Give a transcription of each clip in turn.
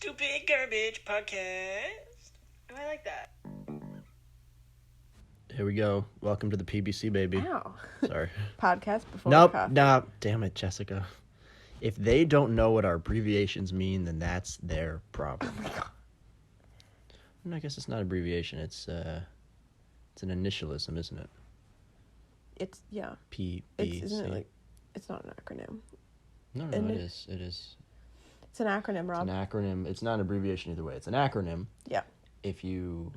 Stupid Garbage Podcast. Oh, I like that. Here we go. Welcome to the PBC, baby. Ow. Sorry. Podcast before Nope. coffee. Nah. Damn it, Jessica. If they don't know what our abbreviations mean, then that's their problem. I guess it's not abbreviation. It's an initialism, isn't it? It's, yeah. PBC. Isn't it like, it's not an acronym. No, it is. It is. It's an acronym, Rob. It's an acronym. It's not an abbreviation either way. It's an acronym. Yeah. If you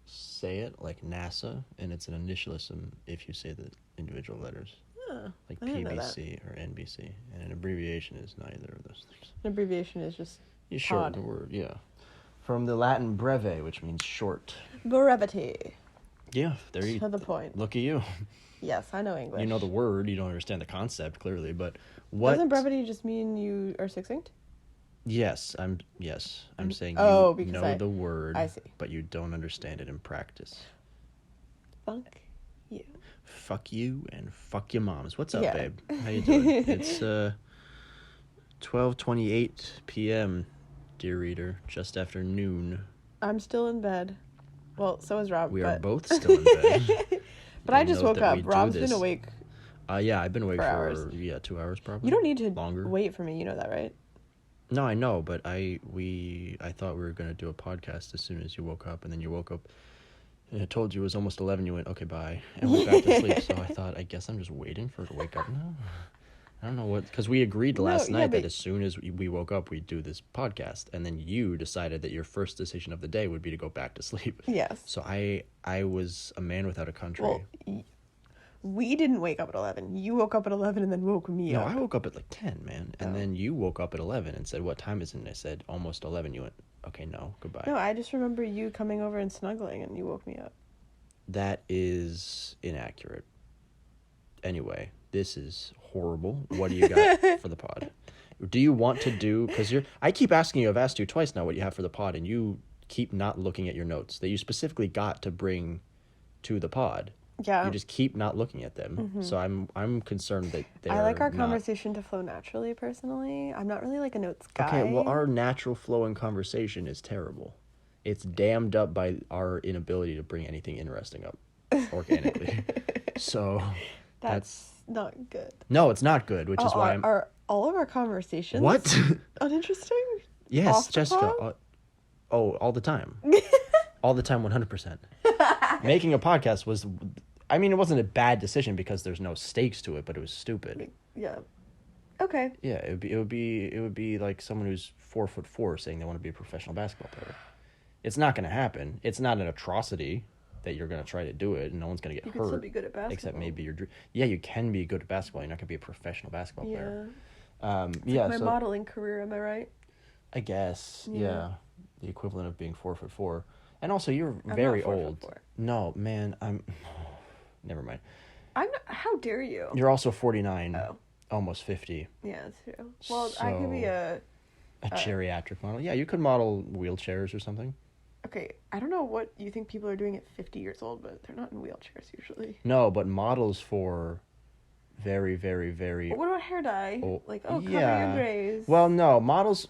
say it like NASA, and it's an initialism if you say the individual letters. Huh. Like I didn't know PBC or NBC. And an abbreviation is neither of those things. An abbreviation is just You shorten the word, yeah. From the Latin breve, which means short. brevity. Yeah, there you To the point. Look at you. Yes, I know English. You know the word, you don't understand the concept clearly, but what Doesn't brevity just mean you are succinct? Yes, I'm saying you know the word, I see. but you don't understand it in practice. Fuck you. Fuck you and fuck your moms. What's up, Yeah. babe? How you doing? It's 12:28 p.m., dear reader, just after noon. I'm still in bed. Well, so is Rob. We are both still in bed. But I just Note woke that up. we do Rob's this. been awake. Yeah, I've been awake For for hours. 2 hours probably. You don't need to longer. wait for me. You know that, right? No, I know, but I thought we were gonna do a podcast as soon as you woke up, and then you woke up. And I told you it was almost 11. You went, okay, bye, and went back to sleep. So I thought, I guess I'm just waiting for her to wake up now. I don't know what, because we agreed last night that as soon as we woke up, we'd do this podcast, and then you decided that your first decision of the day would be to go back to sleep. Yes. So I was a man without a country. Well, we didn't wake up at 11. You woke up at 11 and then woke me No, up. I woke up at like 10, man. And then you woke up at 11 and said, what time is it? And I said, almost 11. You went, okay, no, goodbye. No, I just remember you coming over and snuggling and you woke me up. That is inaccurate. Anyway, this is horrible. What do you got for the pod? Do you want to do, because I keep asking you, I've asked you twice now what you have for the pod, and you keep not looking at your notes that you specifically got to bring to the pod. Yeah. You just keep not looking at them. Mm-hmm. So I'm concerned that they're I like our not... conversation to flow naturally, personally. I'm not really like a notes guy. Okay, well, our natural flowing conversation is terrible. It's dammed up by our inability to bring anything interesting up organically. So that's not good. No, it's not good, which is why Are all of our conversations What? uninteresting? Yes, Off the Jessica. pod? All the time. All the time, 100%. Making a podcast was, I mean, it wasn't a bad decision because there's no stakes to it, but it was stupid. Yeah. Okay. Yeah, it would be like someone who's 4'4" saying they want to be a professional basketball player. It's not going to happen. It's not an atrocity that you're going to try to do it, and no one's going to get hurt. You can still be good at basketball. Except maybe you can be good at basketball. You're not going to be a professional basketball player. It's like my modeling career, am I right? I guess, yeah. The equivalent of being 4'4", and also you're I'm very not 4'4". old. No, man, never mind. I'm not. How dare you? You're also 49, almost 50. Yeah, that's true. Well, I could be a geriatric model. Yeah, you could model wheelchairs or something. Okay, I don't know what you think people are doing at 50 years old, but they're not in wheelchairs usually. No, but models for very, very, very... But what about hair dye? Cover your grays. Well, no, models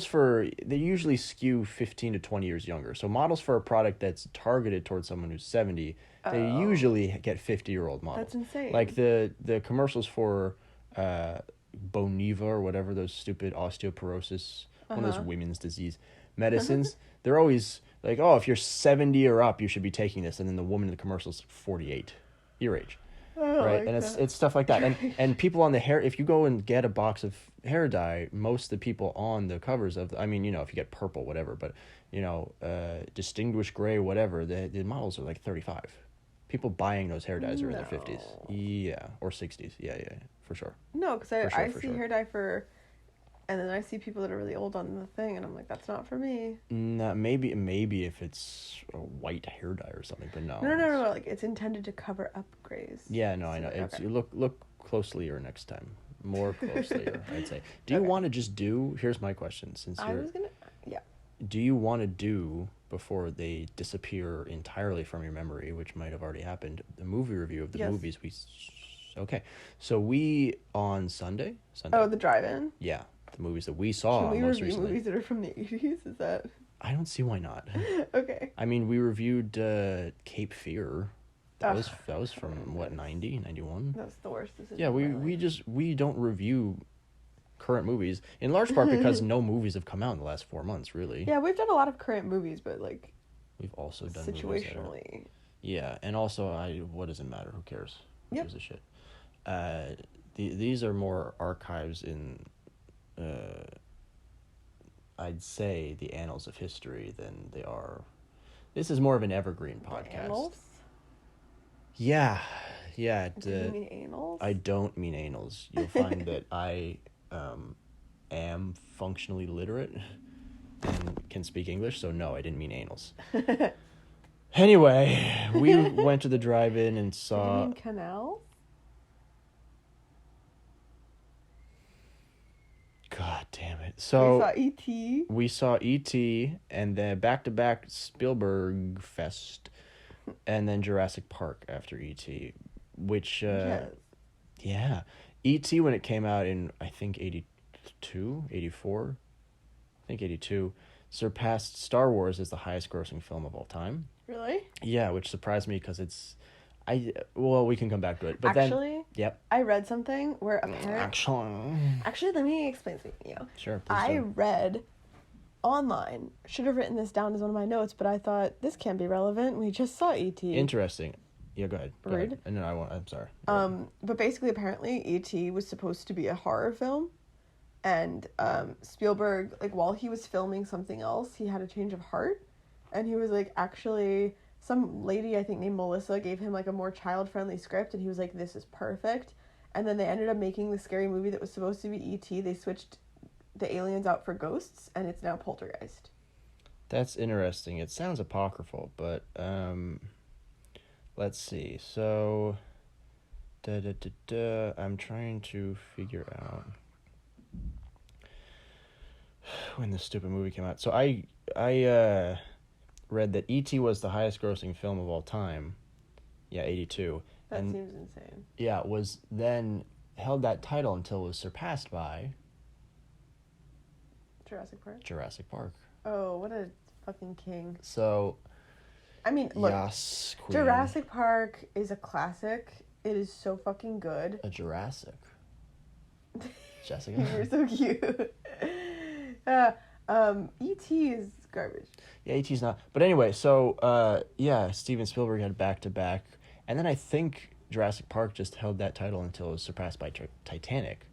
for... They usually skew 15 to 20 years younger. So models for a product that's targeted towards someone who's 70, they usually get 50-year-old models. That's insane. Like the commercials for Boniva or whatever, those stupid osteoporosis, one of those women's disease medicines, they're always like, oh, if you're 70 or up, you should be taking this. And then the woman in the commercial's 48, your age. Right, like and it's stuff like that, and people on the hair. If you go and get a box of hair dye, most of the people on the covers of, if you get purple, whatever, but distinguished gray, whatever, the models are like 35. People buying those hair dyes are in their 50s, or 60s, yeah, for sure. No, because I see hair dye and then I see people that are really old on the thing, and I'm like, that's not for me. No, maybe if it's a white hair dye or something, but no. No. Like, it's intended to cover up grays. Yeah, no, I know. You look closelier next time. More closelier, I'd say. Do you want to just do... Here's my question, do you want to do, before they disappear entirely from your memory, which might have already happened, the movie review of the movies we... Okay, so we, on Sunday... Oh, the drive-in? Yeah. the movies that we saw Can we most review recently. movies that are from the 80s? Is that... I don't see why not. Okay. I mean, we reviewed Cape Fear. That was from, what, 90, 91? That's the worst decision. Yeah, we don't review current movies, in large part because no movies have come out in the last 4 months, really. Yeah, we've done a lot of current movies, but, like... We've also done situationally. Yeah, and also, what does it matter? Who cares? Who gives a shit? These are more archives in, I'd say, the annals of history than they are... This is more of an evergreen podcast. Annals? Yeah. Do you mean anals? I don't mean anals. You'll find that I am functionally literate and can speak English, so no, I didn't mean anals. Anyway, we went to the drive-in and saw... You mean canals? God damn it. So we saw E.T. We saw E.T. and then back-to-back Spielberg Fest, and then Jurassic Park after E.T., which... yes. Yeah. E.T. when it came out in, I think, 82, 84? I think 82, surpassed Star Wars as the highest-grossing film of all time. Really? Yeah, which surprised me because it's... we can come back to it. But actually, yep. I read something where apparently... Actually, let me explain something to you. Sure, please I do. read online, should have written this down as one of my notes, but I thought, this can't be relevant. We just saw E.T. Interesting. Yeah, go ahead. Rude. No, I won't. I'm sorry. But basically, apparently, E.T. was supposed to be a horror film. And Spielberg, like, while he was filming something else, he had a change of heart. And he was like, actually, some lady, I think named Melissa, gave him like a more child-friendly script. And he was like, this is perfect. And then they ended up making the scary movie that was supposed to be E.T. They switched the aliens out for ghosts. And it's now Poltergeist. That's interesting. It sounds apocryphal, but let's see. So, I'm trying to figure out when this stupid movie came out. So I read that E.T. was the highest grossing film of all time. Yeah, 82. That seems insane. Yeah, was then held that title until it was surpassed by... Jurassic Park. Oh, what a fucking king. So... I mean, look, yes, Queen. Jurassic Park is a classic. It is so fucking good. A Jurassic. Jessica? You're so cute. E.T. is garbage. Yeah, E.T.'s not. But anyway, so, Steven Spielberg had back-to-back. And then I think Jurassic Park just held that title until it was surpassed by Titanic.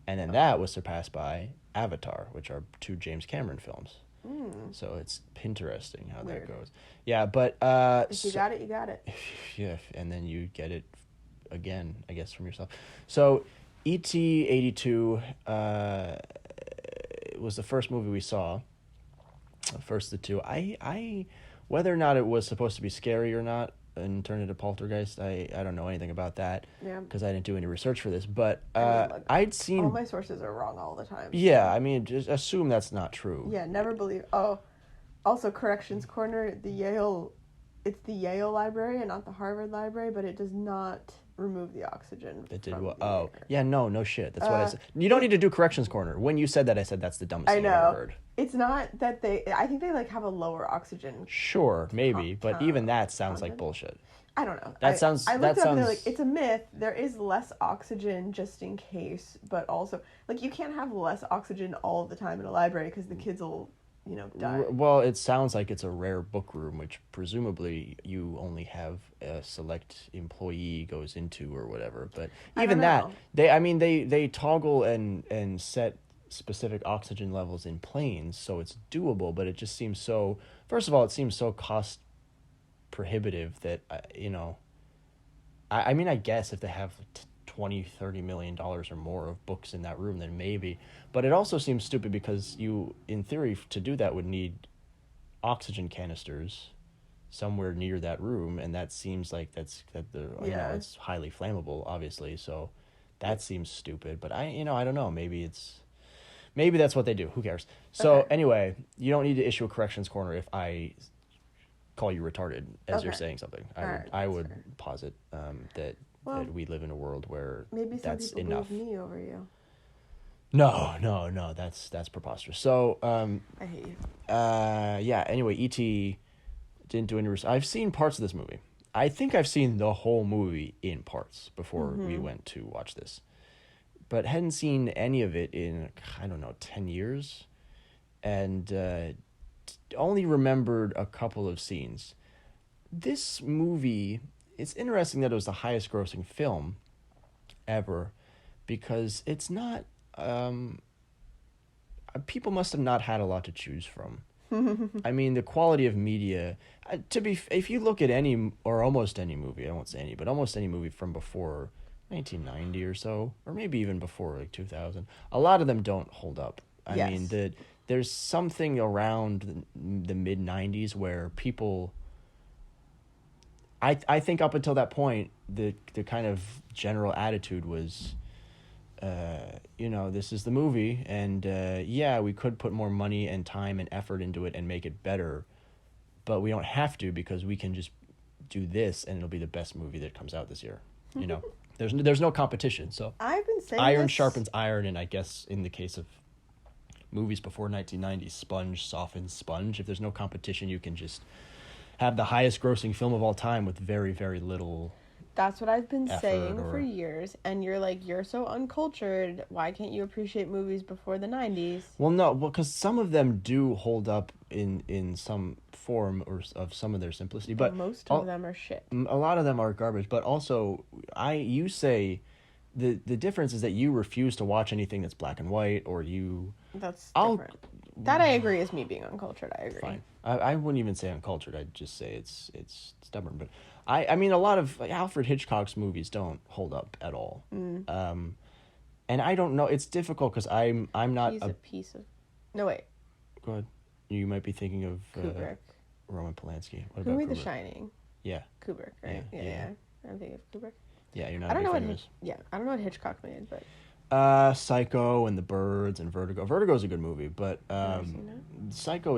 And then that was surpassed by Avatar, which are 2 James Cameron films. So it's interesting how that goes. Yeah, but... if you got it, you got it. Yeah, and then you get it again, I guess, from yourself. So, E.T. 82 was the first movie we saw. First of the two. I whether or not it was supposed to be scary or not and turn into Poltergeist, I don't know anything about that. Yeah. Because I didn't do any research for this. But I'd seen... All my sources are wrong all the time. Yeah, I mean, just assume that's not true. Yeah, never believe... Oh, also, Corrections Corner, it's the Yale Library and not the Harvard Library, but it does not remove the oxygen. It did from what? the Oh, air. yeah, no shit. That's what I said. You don't need to do Corrections Corner. When you said that, I said that's the dumbest thing I've ever heard. It's not that I think they like have a lower oxygen. Sure, maybe, but even that sounds like bullshit. I don't know. I looked it up and they're sounds... like, it's a myth. There is less oxygen just in case, but also, like, you can't have less oxygen all the time in a library because the kids will, die. Well, it sounds like it's a rare book room, which presumably you only have a select employee goes into or whatever. But even that, they toggle and set specific oxygen levels in planes, so it's doable. But it just seems so. First of all, it seems so cost prohibitive that I mean, I guess if they have $20-30 million or more of books in that room, then maybe. But it also seems stupid because you, in theory, to do that would need oxygen canisters somewhere near that room, and that seems like it's highly flammable, obviously. So that seems stupid. But I don't know. Maybe that's what they do. Who cares? So anyway, you don't need to issue a Corrections Corner if I call you retarded as you're saying something. I would posit that we live in a world where maybe some that's people enough. believe me over you. No. That's preposterous. So, I hate you. yeah. Anyway, E.T. didn't do any research. I've seen parts of this movie. I think I've seen the whole movie in parts before we went to watch this, but hadn't seen any of it in, I don't know, 10 years, and only remembered a couple of scenes. This movie, it's interesting that it was the highest grossing film ever, because it's not, people must have not had a lot to choose from. I mean, the quality of media, if you look at any, or almost any movie, I won't say any, but almost any movie from before 1990 or so, or maybe even before like 2000, a lot of them don't hold up. I Yes. mean, there's something around the mid 90s where people, I think up until that point, the kind of general attitude was, this is the movie, and yeah, we could put more money and time and effort into it and make it better, but we don't have to, because we can just do this and it'll be the best movie that comes out this year. There's no competition. So I've been saying iron this. sharpens iron, and I guess in the case of movies before 1990, sponge softens sponge. If there's no competition, you can just have the highest grossing film of all time with very, very little. That's what I've been effort saying or- for years, and you're like, you're so uncultured. Why can't you appreciate movies before the 90s? Well, no, because some of them do hold up in some form or of some of their simplicity, but most of them are shit. a lot of them are garbage. But also, you say the difference is that you refuse to watch anything that's black and white, or you. That's I'll- different. That I agree is me being uncultured. I agree. Fine. I wouldn't even say uncultured. I'd just say it's stubborn. But I mean, a lot of Alfred Hitchcock's movies don't hold up at all. And I don't know. It's difficult because I'm not He's a piece of. No wait, Go ahead. You might be thinking of Kubrick. Roman Polanski. What Who about made The Kubrick? Shining? Yeah, Kubrick, right? Yeah, Yeah, yeah. I'm thinking of Kubrick. yeah. You're not. I don't a know big what. fan of his. I don't know what Hitchcock made, but Psycho and The Birds and Vertigo. Vertigo's a good movie, but never seen Psycho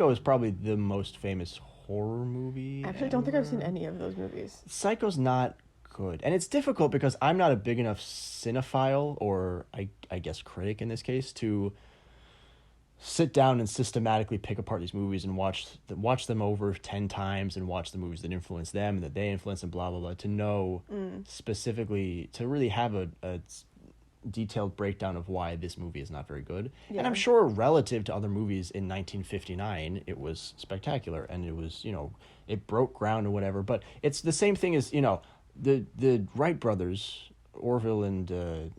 is probably the most famous horror movie. I actually don't think I've seen ever. any of those movies. Psycho's not good, and it's difficult because I'm not a big enough cinephile, or I guess critic in this case, to sit down and systematically pick apart these movies and watch them over 10 times and watch the movies that influence them and that they influence and blah blah blah, to know specifically, to really have a detailed breakdown of why this movie is not very good. Yeah. And I'm sure relative to other movies in 1959 it was spectacular, and it was, it broke ground or whatever, but it's the same thing as, the Wright brothers, Orville and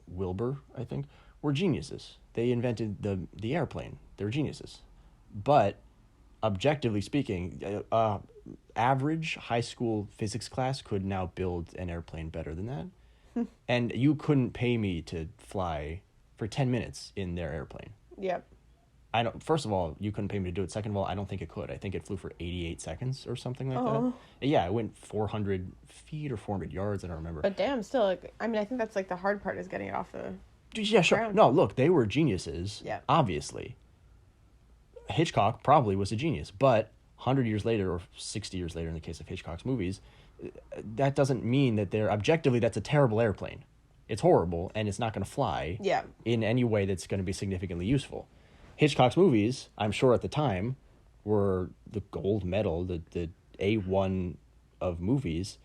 Wilbur, I think, were geniuses. They invented the airplane. They're geniuses. But objectively speaking, average high school physics class could now build an airplane better than that. And you couldn't pay me to fly for 10 minutes in their airplane. Yep. First of all, you couldn't pay me to do it. Second of all, I don't think it could. I think it flew for 88 seconds or something like Oh. that. Yeah, it went 400 feet or 400 yards. I don't remember. But damn, still, like, I mean, I think that's like the hard part is getting it off the. Yeah, sure. ground. No, look, they were geniuses. Yeah. Obviously. Hitchcock probably was a genius, but 100 years later, or 60 years later in the case of Hitchcock's movies, that doesn't mean that objectively, that's a terrible airplane. It's horrible, and it's not going to fly Yeah. in any way that's going to be significantly useful. Hitchcock's movies, I'm sure at the time, were the gold medal, the A1 of movies.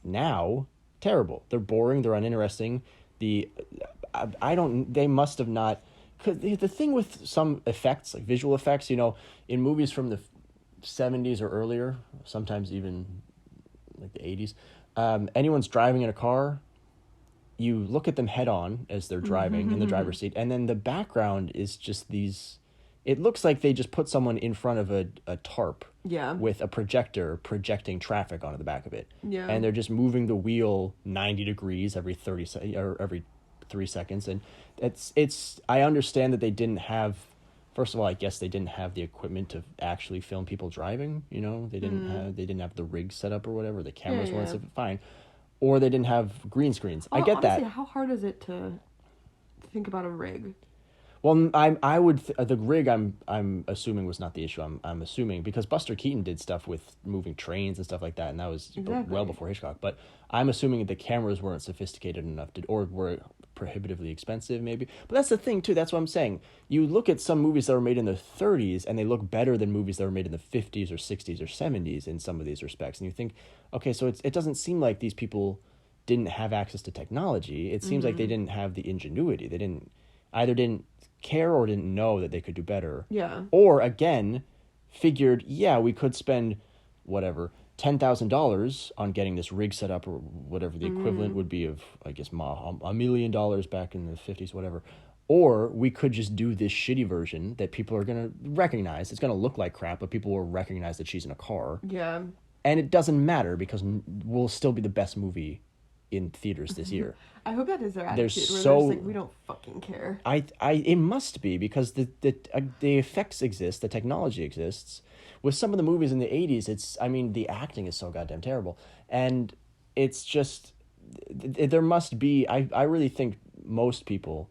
Now, terrible. They're boring, they're uninteresting. They must have not, because the thing with some effects, like visual effects, in movies from the 70s or earlier, sometimes even like the 80s, anyone's driving in a car, you look at them head on as they're driving in the driver's seat, and then the background is just it looks like they just put someone in front of a tarp Yeah. with a projector projecting traffic onto the back of it. Yeah. And they're just moving the wheel 90 degrees every 3 seconds. And I understand that they didn't have, first of all, I guess they didn't have the equipment to actually film people driving, they didn't have the rig set up or whatever, the cameras weren't set up, fine. Or they didn't have green screens. I get honestly, that. How hard is it to think about a rig? Well, I would the rig I'm assuming was not the issue. I'm assuming because Buster Keaton did stuff with moving trains and stuff like that, and that was Exactly. well before Hitchcock. But I'm assuming the cameras weren't sophisticated enough or were prohibitively expensive, maybe. But that's the thing, too. That's what I'm saying. You look at some movies that were made in the 30s, and they look better than movies that were made in the 50s or 60s or 70s in some of these respects. And you think, okay, so it doesn't seem like these people didn't have access to technology. It seems like they didn't have the ingenuity. They didn't care or didn't know that they could do better. Yeah. Or, again, figured, yeah, we could spend, whatever, $10,000 on getting this rig set up, or whatever the equivalent would be of, I guess, $1 million back in the 50s, whatever. Or we could just do this shitty version that people are going to recognize. It's going to look like crap, but people will recognize that she's in a car. Yeah. And it doesn't matter because we'll still be the best movie in theaters this year. I hope that is their attitude. There's Where so- they're just like, we don't fucking care. It must be, because the effects exist, the technology exists. With some of the movies in the 80s, the acting is so goddamn terrible. And it's just, there must be, I really think most people,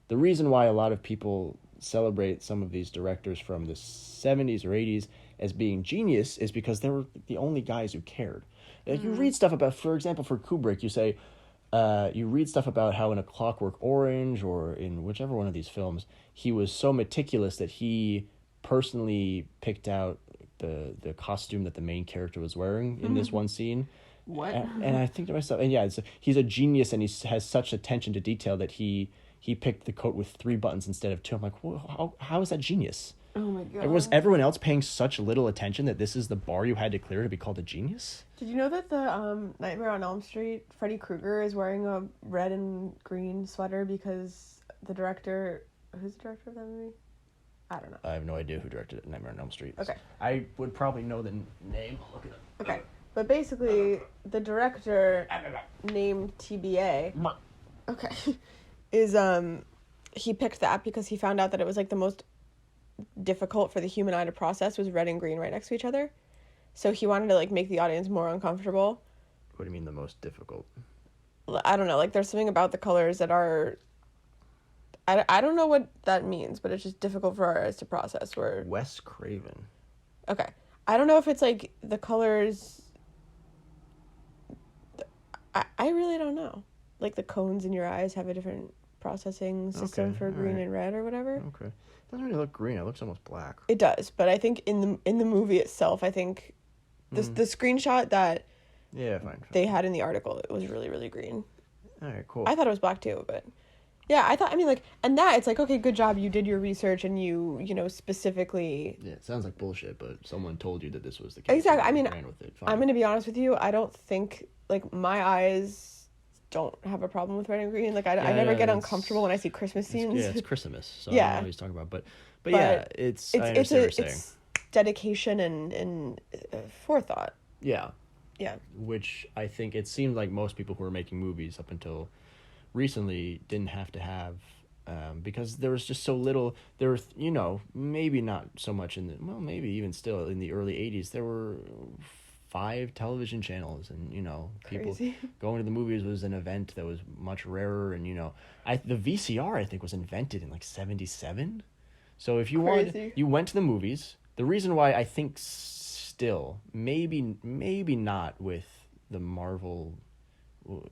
the reason why a lot of people celebrate some of these directors from the 70s or 80s as being genius is because they were the only guys who cared. Like, you read stuff about, for example, for Kubrick, you say, you read stuff about how in A Clockwork Orange or in whichever one of these films, he was so meticulous that he personally picked out the costume that the main character was wearing in this one scene. What? And I think to myself, and yeah, he's a genius, and he has such attention to detail that he picked the coat with 3 buttons instead of 2. I'm like, well, how is that genius? Oh my god. Like, was everyone else paying such little attention that this is the bar you had to clear to be called a genius? Did you know that the Nightmare on Elm Street, Freddy Krueger is wearing a red and green sweater because the director... Who's the director of that movie? I don't know. I have no idea who directed Nightmare on Elm Street. Okay. I would probably know the name. I'll look it up. Okay. But basically, the director named TBA... Okay. Is, he picked that because he found out that it was, like, the most difficult for the human eye to process was red and green right next to each other. So he wanted to, like, make the audience more uncomfortable. What do you mean the most difficult? I don't know. Like, there's something about the colors that are... I don't know what that means, but it's just difficult for our eyes to process. Wes Craven. Okay. I don't know if it's, like, the colors... I really don't know. Like, the cones in your eyes have a different processing system for green and red or whatever. Okay. It doesn't really look green. It looks almost black. It does, but I think in the movie itself, I think the screenshot that Fine. they had in the article, it was really, really green. All right, cool. I thought it was black too, but yeah, and that, it's like, okay, good job, you did your research and you specifically... Yeah, it sounds like bullshit, but someone told you that this was the case. Exactly. I mean, ran with it. Fine. I'm going to be honest with you, I don't think, like, my eyes don't have a problem with red and green. Like, I never get uncomfortable when I see Christmas scenes. It's Christmas, so Yeah. I don't know what he's talking about. But yeah, it's I understand what you're saying. It's dedication and forethought. Yeah. Yeah. Which I think it seemed like most people who were making movies up until recently didn't have to have, because there was just so little. There were, maybe not so much maybe even still in the early 80s, there were 5 television channels, and people Crazy. going to the movies was an event that was much rarer, and the VCR I think was invented in like 1977. So if you you went to the movies. The reason why I think still maybe not with the Marvel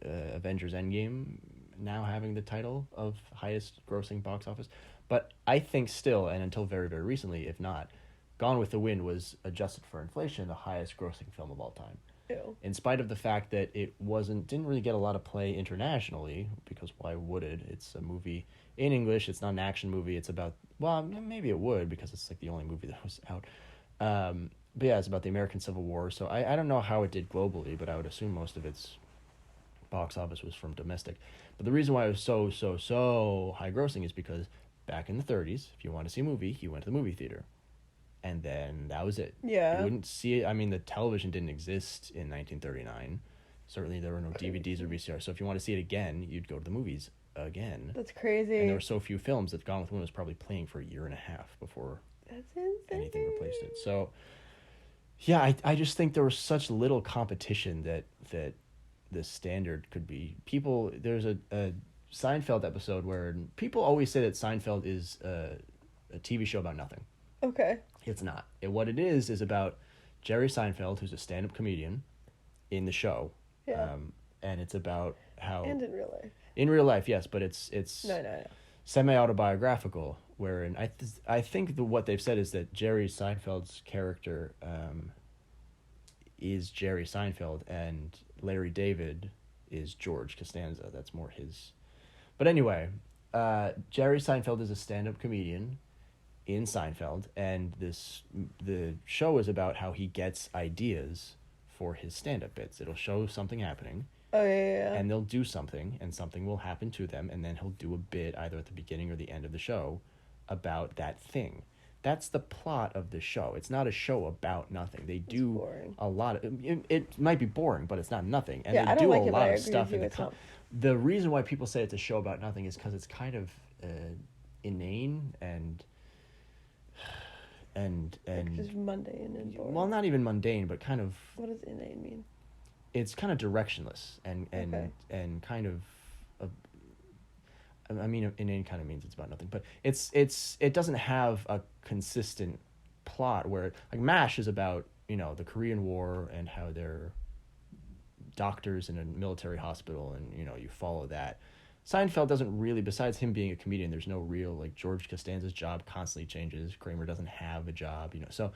Avengers Endgame now having the title of highest grossing box office, but I think still, and until very, very recently, if not, Gone with the Wind was, adjusted for inflation, the highest grossing film of all time. Ew. In spite of the fact that it didn't really get a lot of play internationally, because why would it? It's a movie in English. It's not an action movie. It's about, well, maybe it would, because it's like the only movie that was out. But yeah, it's about the American Civil War. So I don't know how it did globally, but I would assume most of its box office was from domestic. But the reason why it was so high grossing is because back in the 30s, if you wanted to see a movie, you went to the movie theater. And then that was it. Yeah. You wouldn't see it. I mean, the television didn't exist in 1939. Certainly there were no DVDs or VCRs. So if you want to see it again, you'd go to the movies again. That's crazy. And there were so few films that Gone with the Wind was probably playing for a year and a half before anything replaced it. So, yeah, I just think there was such little competition that the standard could be. There's a Seinfeld episode where people always say that Seinfeld is a TV show about nothing. Okay. It's not. What it is about Jerry Seinfeld, who's a stand-up comedian in the show. Yeah. and it's about how And in real life. in real life, yes, but it's No. semi-autobiographical, wherein I think what they've said is that Jerry Seinfeld's character is Jerry Seinfeld, and Larry David is George Costanza. That's more his. But anyway, Jerry Seinfeld is a stand-up comedian in Seinfeld, and the show is about how he gets ideas for his stand-up bits. It'll show something happening, Oh, yeah. and they'll do something, and something will happen to them, and then he'll do a bit either at the beginning or the end of the show about that thing. That's the plot of the show. It's not a show about nothing. They do boring. a lot of it might be boring, but it's not nothing. And Yeah, they I don't do like a it, but lot I of agree stuff with in you, the it's the reason why people say it's a show about nothing is because it's kind of inane and Like just mundane and boring. well, not even mundane, but kind of. What does inane mean? It's kind of directionless and Okay. and kind of. I mean, inane kind of means it's about nothing, but it doesn't have a consistent plot where like MASH is about the Korean War and how they're doctors in a military hospital and you follow that. Seinfeld doesn't really, besides him being a comedian, there's no real like George Costanza's job constantly changes. Kramer doesn't have a job, so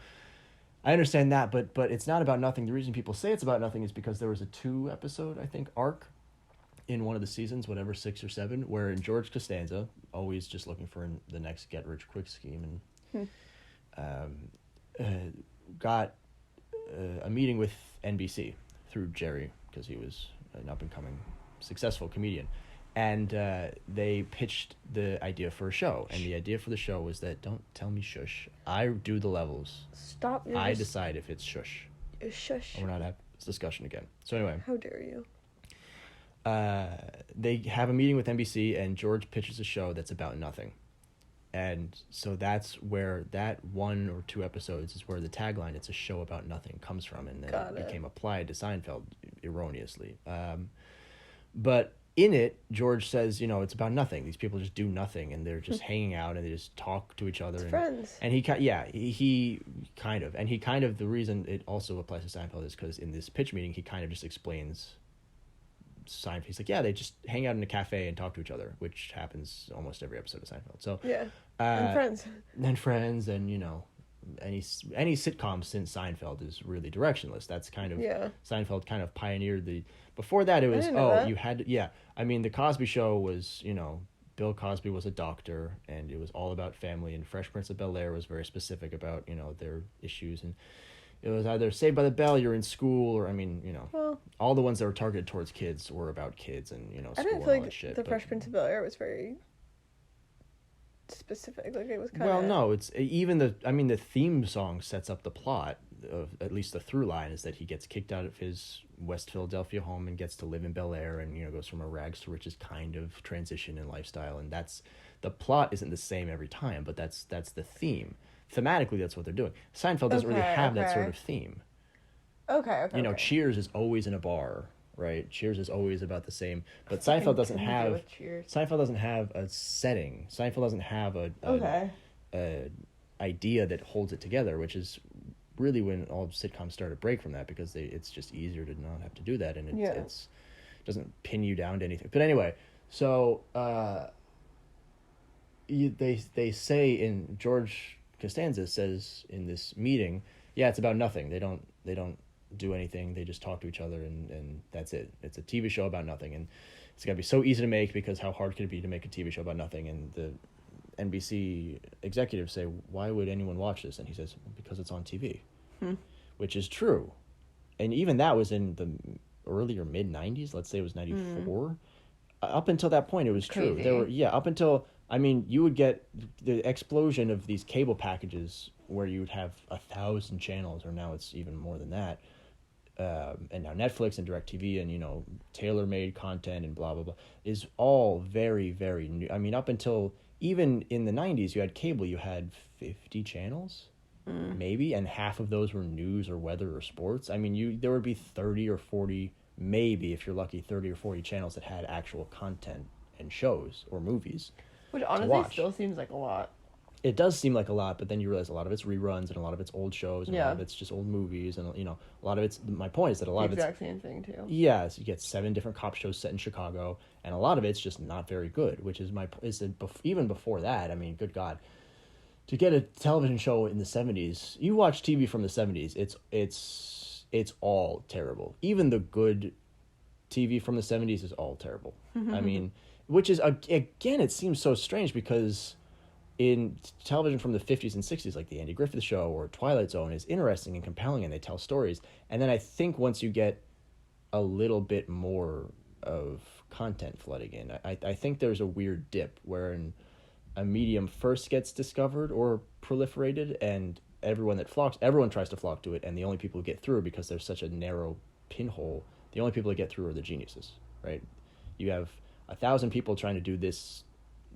I understand that, but it's not about nothing. The reason people say it's about nothing is because there was a 2-episode, I think, arc in one of the seasons, whatever, 6 or 7, where in George Costanza, always just looking for the next get-rich-quick scheme, and got a meeting with NBC through Jerry, because he was an up-and-coming successful comedian. And they pitched the idea for a show. And the idea for the show was that, don't tell me shush. I do the levels. Stop. I decide if it's shush. Shush. Or we're not having this discussion again. So anyway. How dare you? They have a meeting with NBC, and George pitches a show that's about nothing. And so that's where that 1 or 2 episodes is where the tagline, it's a show about nothing, comes from. And then it became applied to Seinfeld erroneously. But in it, George says, it's about nothing. These people just do nothing, and they're just hanging out, and they just talk to each other. It's and friends. And he kind of, the reason it also applies to Seinfeld is because in this pitch meeting, he kind of just explains Seinfeld. He's like, yeah, they just hang out in a cafe and talk to each other, which happens almost every episode of Seinfeld. So yeah, and friends. And friends, and any sitcom since Seinfeld is really directionless. That's kind of Seinfeld kind of pioneered the. Before that, it was you had to, I mean, the Cosby Show was Bill Cosby was a doctor, and it was all about family. And Fresh Prince of Bel-Air was very specific about their issues, and it was either Saved by the Bell, you're in school, or all the ones that were targeted towards kids were about kids and school. I didn't and feel all like that shit, the Fresh Prince of Bel-Air was very specific. Like it was kind of. Well, no, it's even the theme song sets up the plot. Of at least the through line is that he gets kicked out of his West Philadelphia home and gets to live in Bel Air, and goes from a rags to riches kind of transition in lifestyle, and that's the plot isn't the same every time, but that's the theme. Thematically, that's what they're doing. Seinfeld doesn't really have that sort of theme. Okay. Cheers is always in a bar, right? Cheers is always about the same, but Seinfeld doesn't have a setting. Seinfeld doesn't have a idea that holds it together, which is really when all sitcoms start to break from that, because it's just easier to not have to do that, and it doesn't pin you down to anything. But anyway, so they say in George Costanza says in this meeting, it's about nothing. They don't do anything. They just talk to each other, and that's it. It's a TV show about nothing, and it's gotta be so easy to make, because how hard could it be to make a TV show about nothing? And the NBC executives say, why would anyone watch this? And he says, because it's on TV, which is true. And even that was in the early or mid 90s. Let's say it was 94. Up until that point, it was true. There were up until, you would get the explosion of these cable packages where you would have 1,000 channels, or now it's even more than that. And now Netflix and DirecTV and tailor-made content and blah blah blah is all very, very new. Up until even in the 90s, you had cable, you had 50 channels, maybe, and half of those were news or weather or sports. There would be 30 or 40, maybe if you're lucky, 30 or 40 channels that had actual content and shows or movies. Which honestly still seems like a lot. it does seem like a lot, but then you realize a lot of it's reruns and a lot of it's old shows and a Yeah. lot of it's just old movies and, you know, a lot of it's, my point is that a lot The of it's, exact same thing too. yeah, so you get 7 different cop shows set in Chicago, and a lot of it's just not very good, which is even before that, I mean, good God, to get a television show in the 70s, you watch TV from the 70s, it's all terrible. Even the good TV from the 70s is all terrible. I mean, which is, again, it seems so strange because in television from the 50s and 60s, like the Andy Griffith Show or Twilight Zone, is interesting and compelling, and they tell stories. And then I think once you get a little bit more of content flooding in, I think there's a weird dip wherein a medium first gets discovered or proliferated, and everyone tries to flock to it, and the only people who get through, because there's such a narrow pinhole, the only people that get through are the geniuses, right? You have 1,000 people trying to do this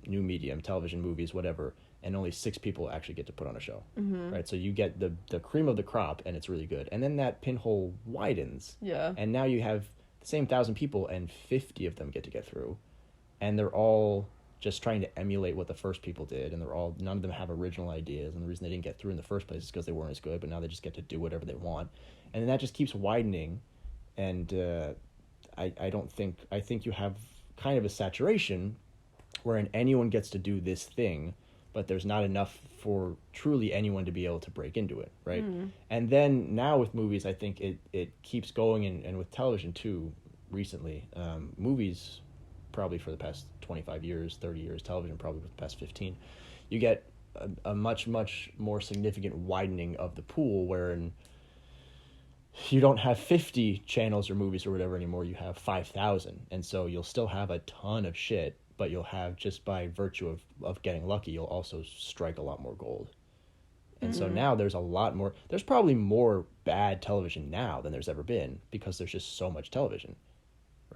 new medium, television, movies, whatever, and only 6 people actually get to put on a show, right? So you get the cream of the crop, and it's really good. And then that pinhole widens, and now you have the same 1,000 people, and 50 of them get through, and they're all just trying to emulate what the first people did, and none of them have original ideas, and the reason they didn't get through in the first place is because they weren't as good, but now they just get to do whatever they want, and then that just keeps widening, and I think you have kind of a saturation wherein anyone gets to do this thing, but there's not enough for truly anyone to be able to break into it, right? And then now with movies, I think it keeps going, and with television too, recently, movies probably for the past 25 years, 30 years, television probably for the past 15, you get a much, much more significant widening of the pool, wherein you don't have 50 channels or movies or whatever anymore, you have 5,000. And so you'll still have a ton of shit, but you'll have, just by virtue of getting lucky, you'll also strike a lot more gold. And so now there's probably more bad television now than there's ever been, because there's just so much television,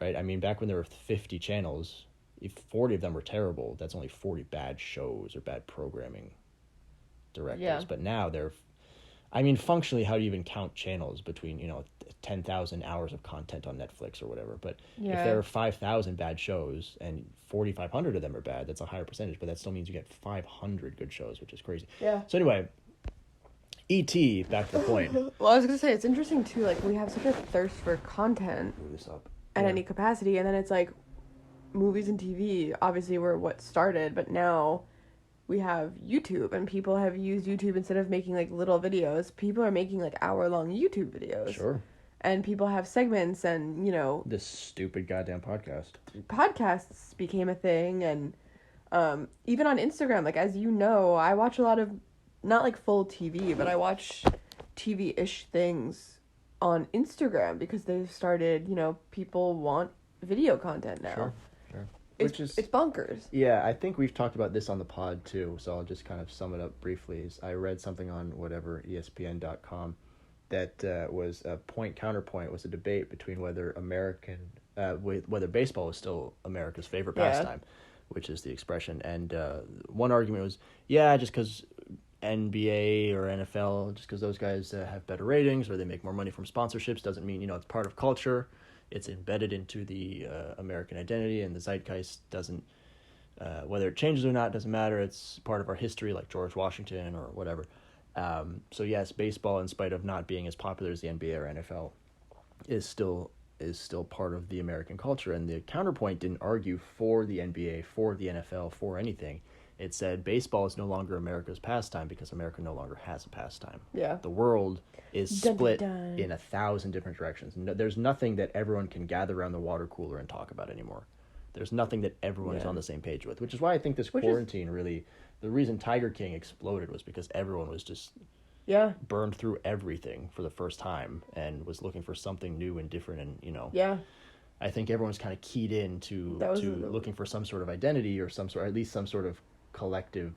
right? I mean, back when there were 50 channels, if 40 of them were terrible, that's only 40 bad shows or bad programming directors. Yeah. But now I mean, functionally, how do you even count channels between, 10,000 hours of content on Netflix or whatever? But if there are 5,000 bad shows and 4,500 of them are bad, that's a higher percentage, but that still means you get 500 good shows, which is crazy. Yeah. So anyway, E.T., back to the point. Well, I was going to say, it's interesting, too, like, we have such a thirst for content Move this up. at any capacity, and then it's like, movies and TV obviously were what started, but now we have YouTube, and people have used YouTube instead of making like little videos. People are making like hour-long YouTube videos. Sure. And people have segments, and this stupid goddamn podcast. Podcasts became a thing, and even on Instagram, like, as you know, I watch a lot of, not like full TV, but I watch TV-ish things on Instagram because they've started, people want video content now. Sure. It's bonkers. Yeah, I think we've talked about this on the pod too, so I'll just kind of sum it up briefly. I read something on whatever, ESPN.com, that was a counterpoint, was a debate between whether whether baseball is still America's favorite pastime, which is the expression. And one argument was, just because NBA or NFL, just because those guys have better ratings or they make more money from sponsorships doesn't mean, it's part of culture. It's embedded into the American identity, and the zeitgeist doesn't, whether it changes or not, doesn't matter. It's part of our history, like George Washington or whatever. So yes, baseball, in spite of not being as popular as the NBA or NFL, is still part of the American culture. And the counterpoint didn't argue for the NBA, for the NFL, for anything. It said baseball is no longer America's pastime because America no longer has a pastime. Yeah. The world is split in 1,000 different directions. There's nothing that everyone can gather around the water cooler and talk about anymore. There's nothing that everyone is on the same page with, which is why I think this quarantine really, the reason Tiger King exploded was because everyone was just burned through everything for the first time and was looking for something new and different, and I think everyone's kind of keyed in to looking for some sort of identity or at least some sort of collective.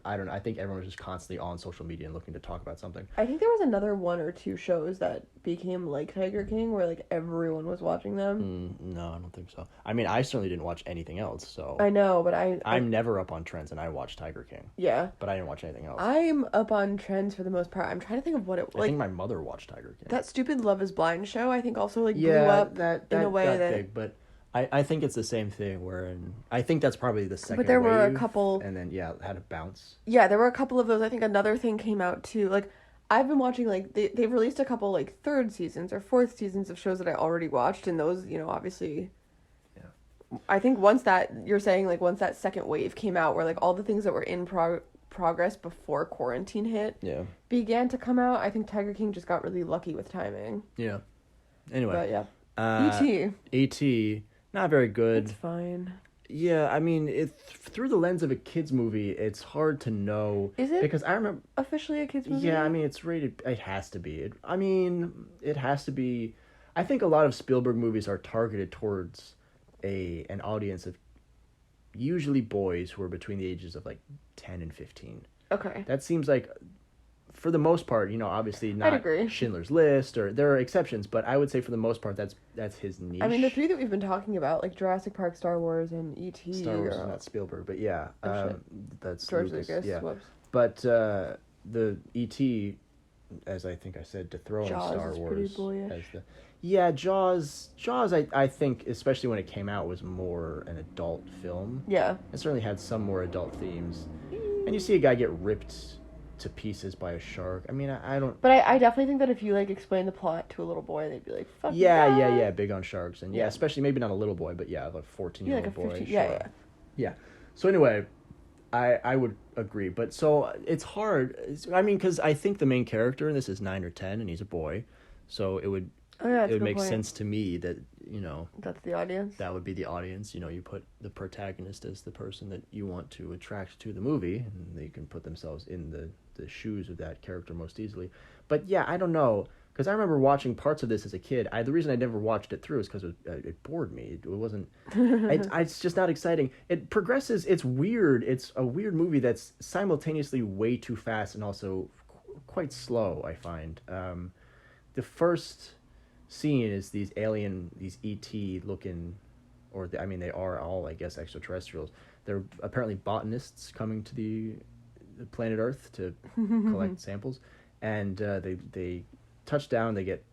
I don't know. I think everyone was just constantly on social media and looking to talk about something. I think there was another 1 or 2 shows that became like Tiger King where like everyone was watching them. No, I don't think so. I mean, I certainly didn't watch anything else, so. I know, but I'm never up on trends, and I watch Tiger King. Yeah. But I didn't watch anything else. I'm up on trends for the most part. I'm trying to think of what it was. I think my mother watched Tiger King. That stupid Love is Blind show, I think, also like blew up in a way got that. big, but I think it's the same thing. I think that's probably the second. But there were a wave, couple. and then yeah, it had a bounce. Yeah, there were a couple of those. I think another thing came out too. Like, I've been watching, like, they've released a couple, like, third seasons or fourth seasons of shows that I already watched, and those, you know, obviously. Yeah. I think once that, you're saying, like, once that second wave came out, where, like, all the things that were in progress before quarantine hit began to come out, I think Tiger King just got really lucky with timing. Yeah. Anyway. But, yeah. E.T. E.T., not very good. It's fine. Yeah, I mean, through the lens of a kid's movie, it's hard to know. Is it? Because I remember... Officially a kid's movie? Yeah, I mean, it's rated... It has to be. It has to be... I think a lot of Spielberg movies are targeted towards an audience of usually boys who are between the ages of, like, 10 and 15. Okay. That seems like... For the most part, you know, obviously not I'd agree. Schindler's List, or there are exceptions, but I would say for the most part that's his niche. I mean, the three that we've been talking about, like Jurassic Park, Star Wars, and E.T. Star Wars is not Spielberg, but yeah, that's George Lucas. Yeah. Whoops. But the E.T., as I think I said, to throw in Star is Wars pretty boyish. as Jaws. I think, especially when it came out, was more an adult film. Yeah, it certainly had some more adult themes, and you see a guy get ripped to pieces by a shark. I mean, I don't... But I definitely think that if you, like, explain the plot to a little boy, they'd be like, fuck yeah, big on sharks. And yeah, especially maybe not a little boy, but yeah, like a 14-year-old like a boy. 15, sure. Yeah. So anyway, I would agree. But so it's hard. I mean, because I think the main character in this is 9 or 10, and he's a boy. So it would make sense to me that, you know... That's the audience? That would be the audience. You know, you put the protagonist as the person that you want to attract to the movie, and they can put themselves in the shoes of that character most easily. But yeah, I don't know, because I remember watching parts of this as a kid. The reason I never watched it through is because it bored me. It wasn't... it's just not exciting. It progresses. It's weird. It's a weird movie that's simultaneously way too fast and also quite slow, I find. The first scene is these ET looking, they are all, I guess, extraterrestrials. They're apparently botanists coming to the planet Earth to collect samples, and they touch down. They get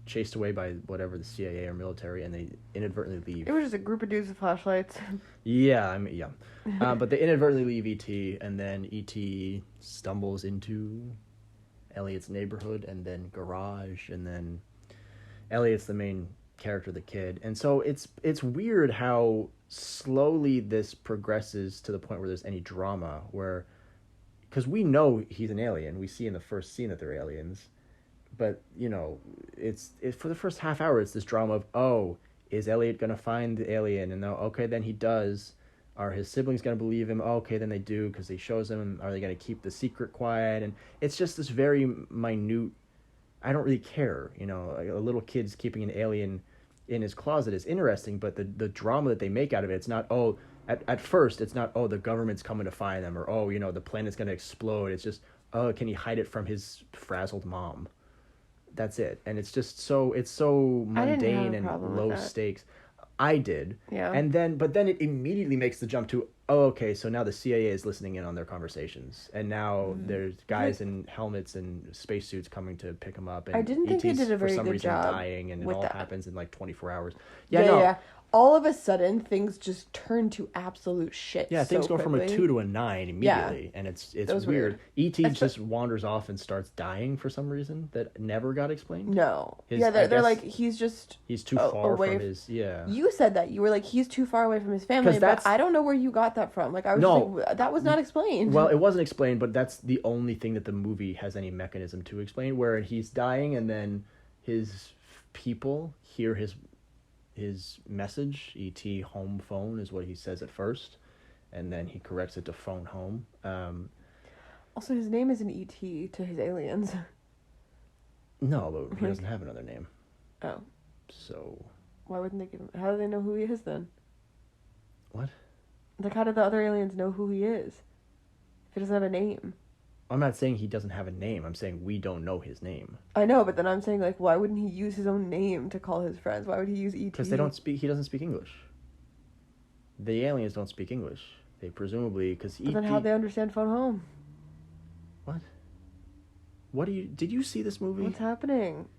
chased away by whatever, the CIA or military, and they inadvertently leave. It was just a group of dudes with flashlights. But they inadvertently leave ET, and then ET stumbles into Elliot's neighborhood, and then garage, and then Elliot's the main character, the kid. And so it's weird how slowly this progresses to the point where there's any drama, where, because we know he's an alien, we see in the first scene that they're aliens, but, you know, it's for the first half hour, it's this drama of, oh, is Elliot gonna find the alien? And okay, then he does. Are his siblings going to believe him? Oh, okay, then they do, because he shows them. Are they going to keep the secret quiet? And it's just this very minute... I don't really care, you know. Like a little kid's keeping an alien in his closet is interesting, but the drama that they make out of it, it's not, at first, it's not, the government's coming to find them, or, you know, the planet's going to explode. It's just, can he hide it from his frazzled mom? That's it. And it's just so mundane and low stakes. I did. Yeah. But then it immediately makes the jump to, okay, so now the CIA is listening in on their conversations, and now there's guys in helmets and spacesuits coming to pick them up, and I didn't think they did a very good job dying, and it all happens in like 24 hours. Yeah. All of a sudden, things just turn to absolute shit. Yeah, things go from a 2 to a 9 immediately, and it's weird. E.T. just wanders off and starts dying for some reason that never got explained. No. They're like, he's too far from his... Yeah. You said that. You were like, he's too far away from his family, but I don't know where you got that from. Like, I was just like, that was not explained. Well, it wasn't explained, but that's the only thing that the movie has any mechanism to explain, where he's dying, and then his people hear his message. ET home phone is what he says at first, and then he corrects it to phone home. Also, his name isn't ET to his aliens. No, but he doesn't have another name. Oh. So why wouldn't they give him... How do they know who he is then? What? Like, how did the other aliens know who he is if he doesn't have a name? I'm not saying he doesn't have a name. I'm saying we don't know his name. I know, but then I'm saying, like, why wouldn't he use his own name to call his friends? Why would he use ET? Because he doesn't speak English. The aliens don't speak English. They presumably, because ET... But then how'd they understand phone home? What did you see this movie? What's happening?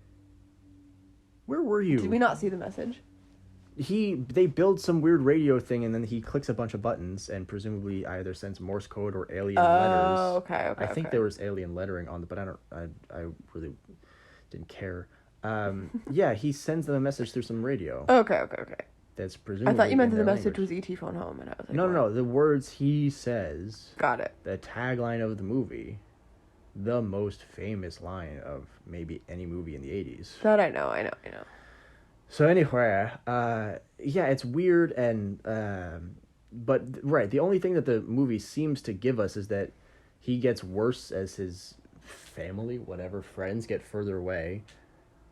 Where were you? Did we not see the message? they build some weird radio thing, and then he clicks a bunch of buttons and presumably either sends Morse code or alien letters. Oh, okay. I think there was alien lettering on but I really didn't care. Yeah, he sends them a message through some radio. Okay. That's presumably I thought you meant in the their message language. was E.T. phone home, and I was like, No. The words he says. Got it. The tagline of the movie, the most famous line of maybe any movie in the 80s. That I know. So anyway, yeah, it's weird but right, the only thing that the movie seems to give us is that he gets worse as his family, whatever, friends get further away.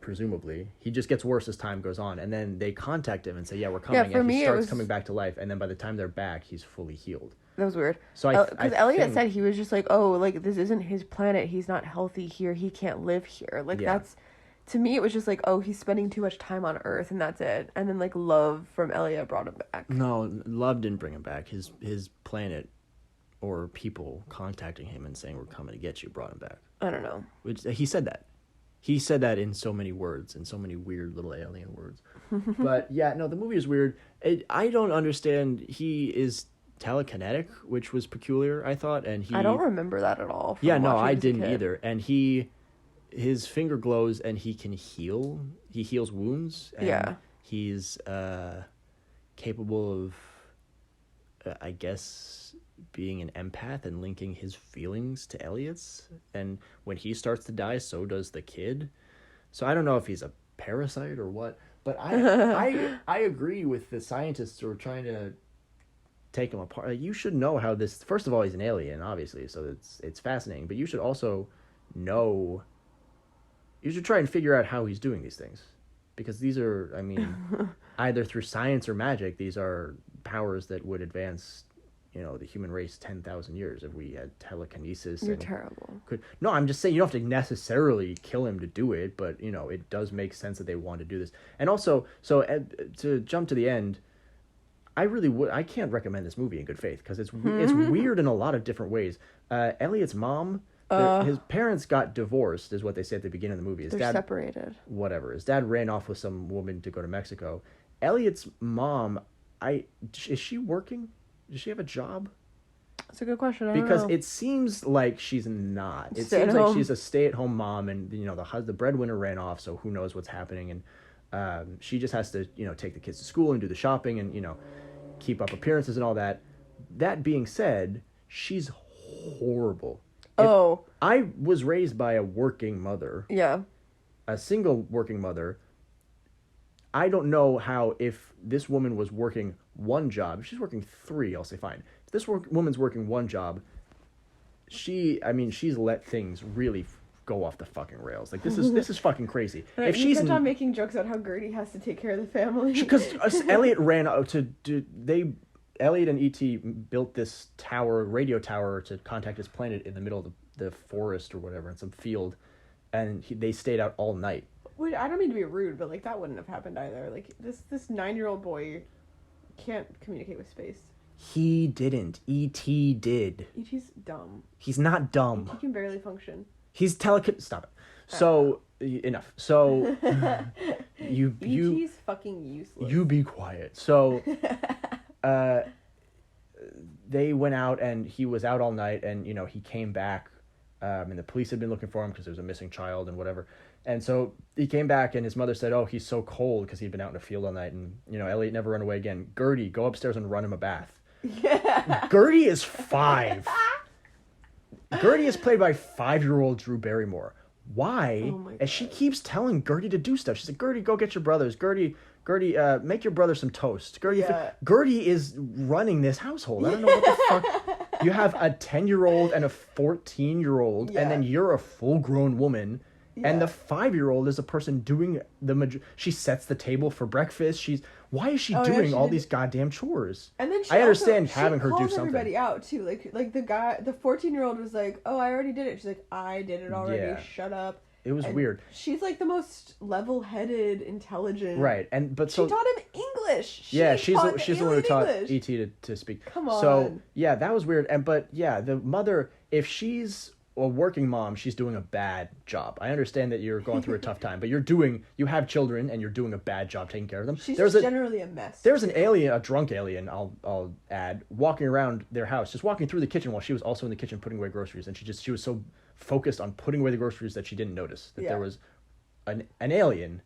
Presumably, he just gets worse as time goes on, and then they contact him and say, "Yeah, we're coming." Yeah, for and he me, starts coming back to life, and then by the time they're back, he's fully healed. That was weird. So because Elliot said he was just like, "Oh, like this isn't his planet. He's not healthy here. He can't live here." Like that's, to me, it was just like, "Oh, he's spending too much time on Earth, and that's it." And then like love from Elliot brought him back. No, love didn't bring him back. His planet, or people contacting him and saying, "We're coming to get you," brought him back. I don't know. He said that. He said that in so many words, in so many weird little alien words. But yeah, no, the movie is weird. I don't understand. He is telekinetic, which was peculiar, I thought, and I don't remember that at all. Yeah, no, I didn't either. And his finger glows, and he can heal. He heals wounds. And he's capable of, I guess, being an empath and linking his feelings to Elliot's, and when he starts to die, so does the kid. So I don't know if he's a parasite or what, but I agree with the scientists who are trying to take him apart. You should know how this. First of all, he's an alien, obviously, so it's fascinating. But you should also know. You should try and figure out how he's doing these things, because these are, I mean, either through science or magic. These are powers that would advance, the human race 10,000 years if we had telekinesis. You're terrible. No, I'm just saying you don't have to necessarily kill him to do it, but, it does make sense that they want to do this. And also, so to jump to the end, I can't recommend this movie in good faith, because it's weird in a lot of different ways. Elliot's mom, his parents got divorced, is what they say at the beginning of the movie. His They're dad, separated. Whatever. His dad ran off with some woman to go to Mexico. Elliot's mom, is she working? Does she have a job? That's a good question. I don't Because know. it seems like she's not. It Stay at seems like home. she's a stay-at-home mom, and the breadwinner ran off, so who knows what's happening. And she just has to take the kids to school and do the shopping and keep up appearances and all that. That being said, she's horrible. I was raised by a working mother. Yeah. A single working mother. I don't know how, if this woman was working one job, if she's working 3, I'll say fine. If this woman's working one job, she's let things really go off the fucking rails. Like, this is fucking crazy. Right, if you she's kept on making jokes about how Gertie has to take care of the family. Because Elliot ran out to do, Elliot and E.T. built this radio tower to contact his planet in the middle of the forest or whatever, in some field, and they stayed out all night. Wait, I don't mean to be rude, but like that wouldn't have happened either. Like this 9-year-old boy can't communicate with space. He didn't. E.T. did. E.T.'s dumb. He's not dumb. E.T. can barely function. He's Stop it. So enough. So E.T.'s fucking useless. You be quiet. So they went out, and he was out all night, and he came back, and the police had been looking for him because there was a missing child and whatever. And so he came back, and his mother said, "Oh, he's so cold," because he'd been out in the field all night. And Elliot never run away again. Gertie, go upstairs and run him a bath. Yeah. Gertie is 5. Gertie is played by 5-year-old Drew Barrymore. Why? Oh my God. And she keeps telling Gertie to do stuff. She's like, "Gertie, go get your brothers. Gertie, make your brother some toast. Gertie, Gertie is running this household. I don't know what the fuck. You have a 10-year-old and a 14-year-old, and then you're a full-grown woman." Yeah. And the 5-year-old is a person doing she sets the table for breakfast. Why is she doing all these goddamn chores? And then I understand having her do something. She calls everybody out too. Like the 14-year-old was like, "Oh, I already did it." She's like, "I did it already. Yeah. Shut up." It was weird. She's like the most level-headed, intelligent. Right, she taught him English. She's the one who taught E.T. to speak. Come on. So yeah, that was weird. But the mother, if she's a working mom, she's doing a bad job. I understand that you're going through a tough time, but you have children and you're doing a bad job taking care of them. She's just generally a mess. There's an alien, a drunk alien, I'll add, walking around their house, just walking through the kitchen while she was also in the kitchen putting away groceries, and she was so focused on putting away the groceries that she didn't notice that there was an alien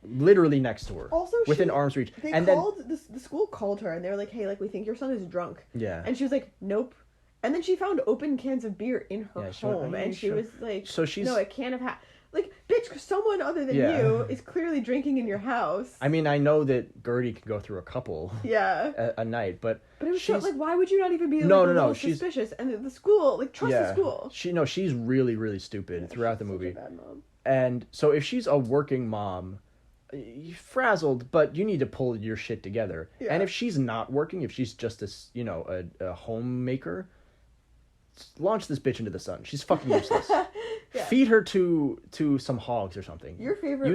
literally next to her, also within arm's reach. The school called her and they were like, hey, like, we think your son is drunk. Yeah. And she was like, nope. And then she found open cans of beer in her home, and she was like, so she's... no, it can't have like, bitch, someone other than you is clearly drinking in your house. I mean, I know that Gertie can go through a couple a night, but it was so, like, why would you not even be like, she's suspicious? And the school, like, trust the school. She's really, really stupid throughout the movie. Such a bad mom. And so if she's a working mom, frazzled, but you need to pull your shit together. Yeah. And if she's not working, if she's just a homemaker, launch this bitch into the sun. She's fucking useless. Feed her to some hogs or something. Your favorite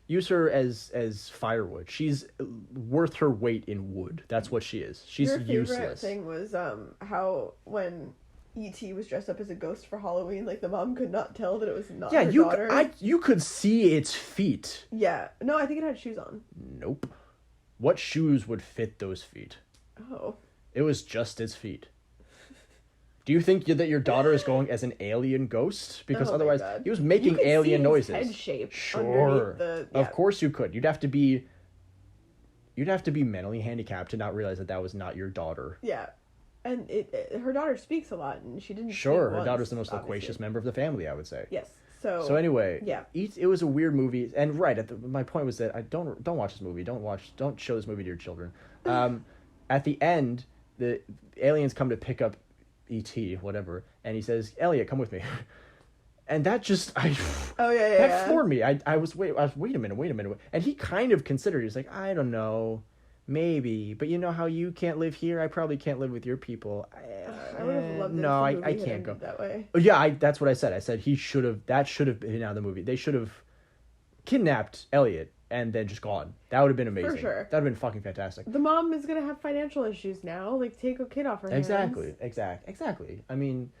use her as firewood. She's worth her weight in wood. That's what she is. She's useless. Your favorite thing was how when E.T. was dressed up as a ghost for Halloween, like, the mom could not tell that it was not her daughter. You could see its feet. Yeah. No, I think it had shoes on. Nope. What shoes would fit those feet? Oh. It was just its feet. Do you think that your daughter is going as an alien ghost? Because otherwise, he was making alien noises. Head shape. Sure. Of course you could. You'd have to be mentally handicapped to not realize that was not your daughter. Yeah. And her daughter speaks a lot, and she didn't. Sure, her daughter's the most loquacious member of the family, I would say. Yes. So anyway, yeah, it was a weird movie, and my point was that I don't watch this movie. Don't show this movie to your children. At the end, the aliens come to pick up E.T., whatever, and he says, "Elliot, come with me." And that just that floored me. I was wait a minute, and he kind of considered. He's like, I don't know. Maybe, but you know how you can't live here? I probably can't live with your people. I would have loved it. No, I can't go that way. Yeah, that's what I said. I said that should have been out of the movie. They should have kidnapped Elliot and then just gone. That would have been amazing. For sure. That would have been fucking fantastic. The mom is gonna have financial issues now. Like, take a kid off her hands. Exactly. I mean,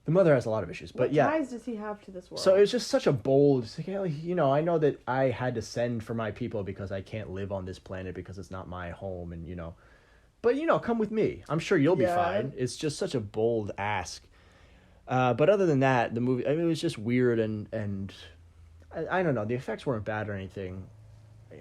the mother has a lot of issues, but what ties does he have to this world? So it was just such a bold, I know that I had to send for my people because I can't live on this planet because it's not my home, and but come with me. I'm sure you'll be fine. It's just such a bold ask. But other than that, the movie, it was just weird, and I don't know. The effects weren't bad or anything.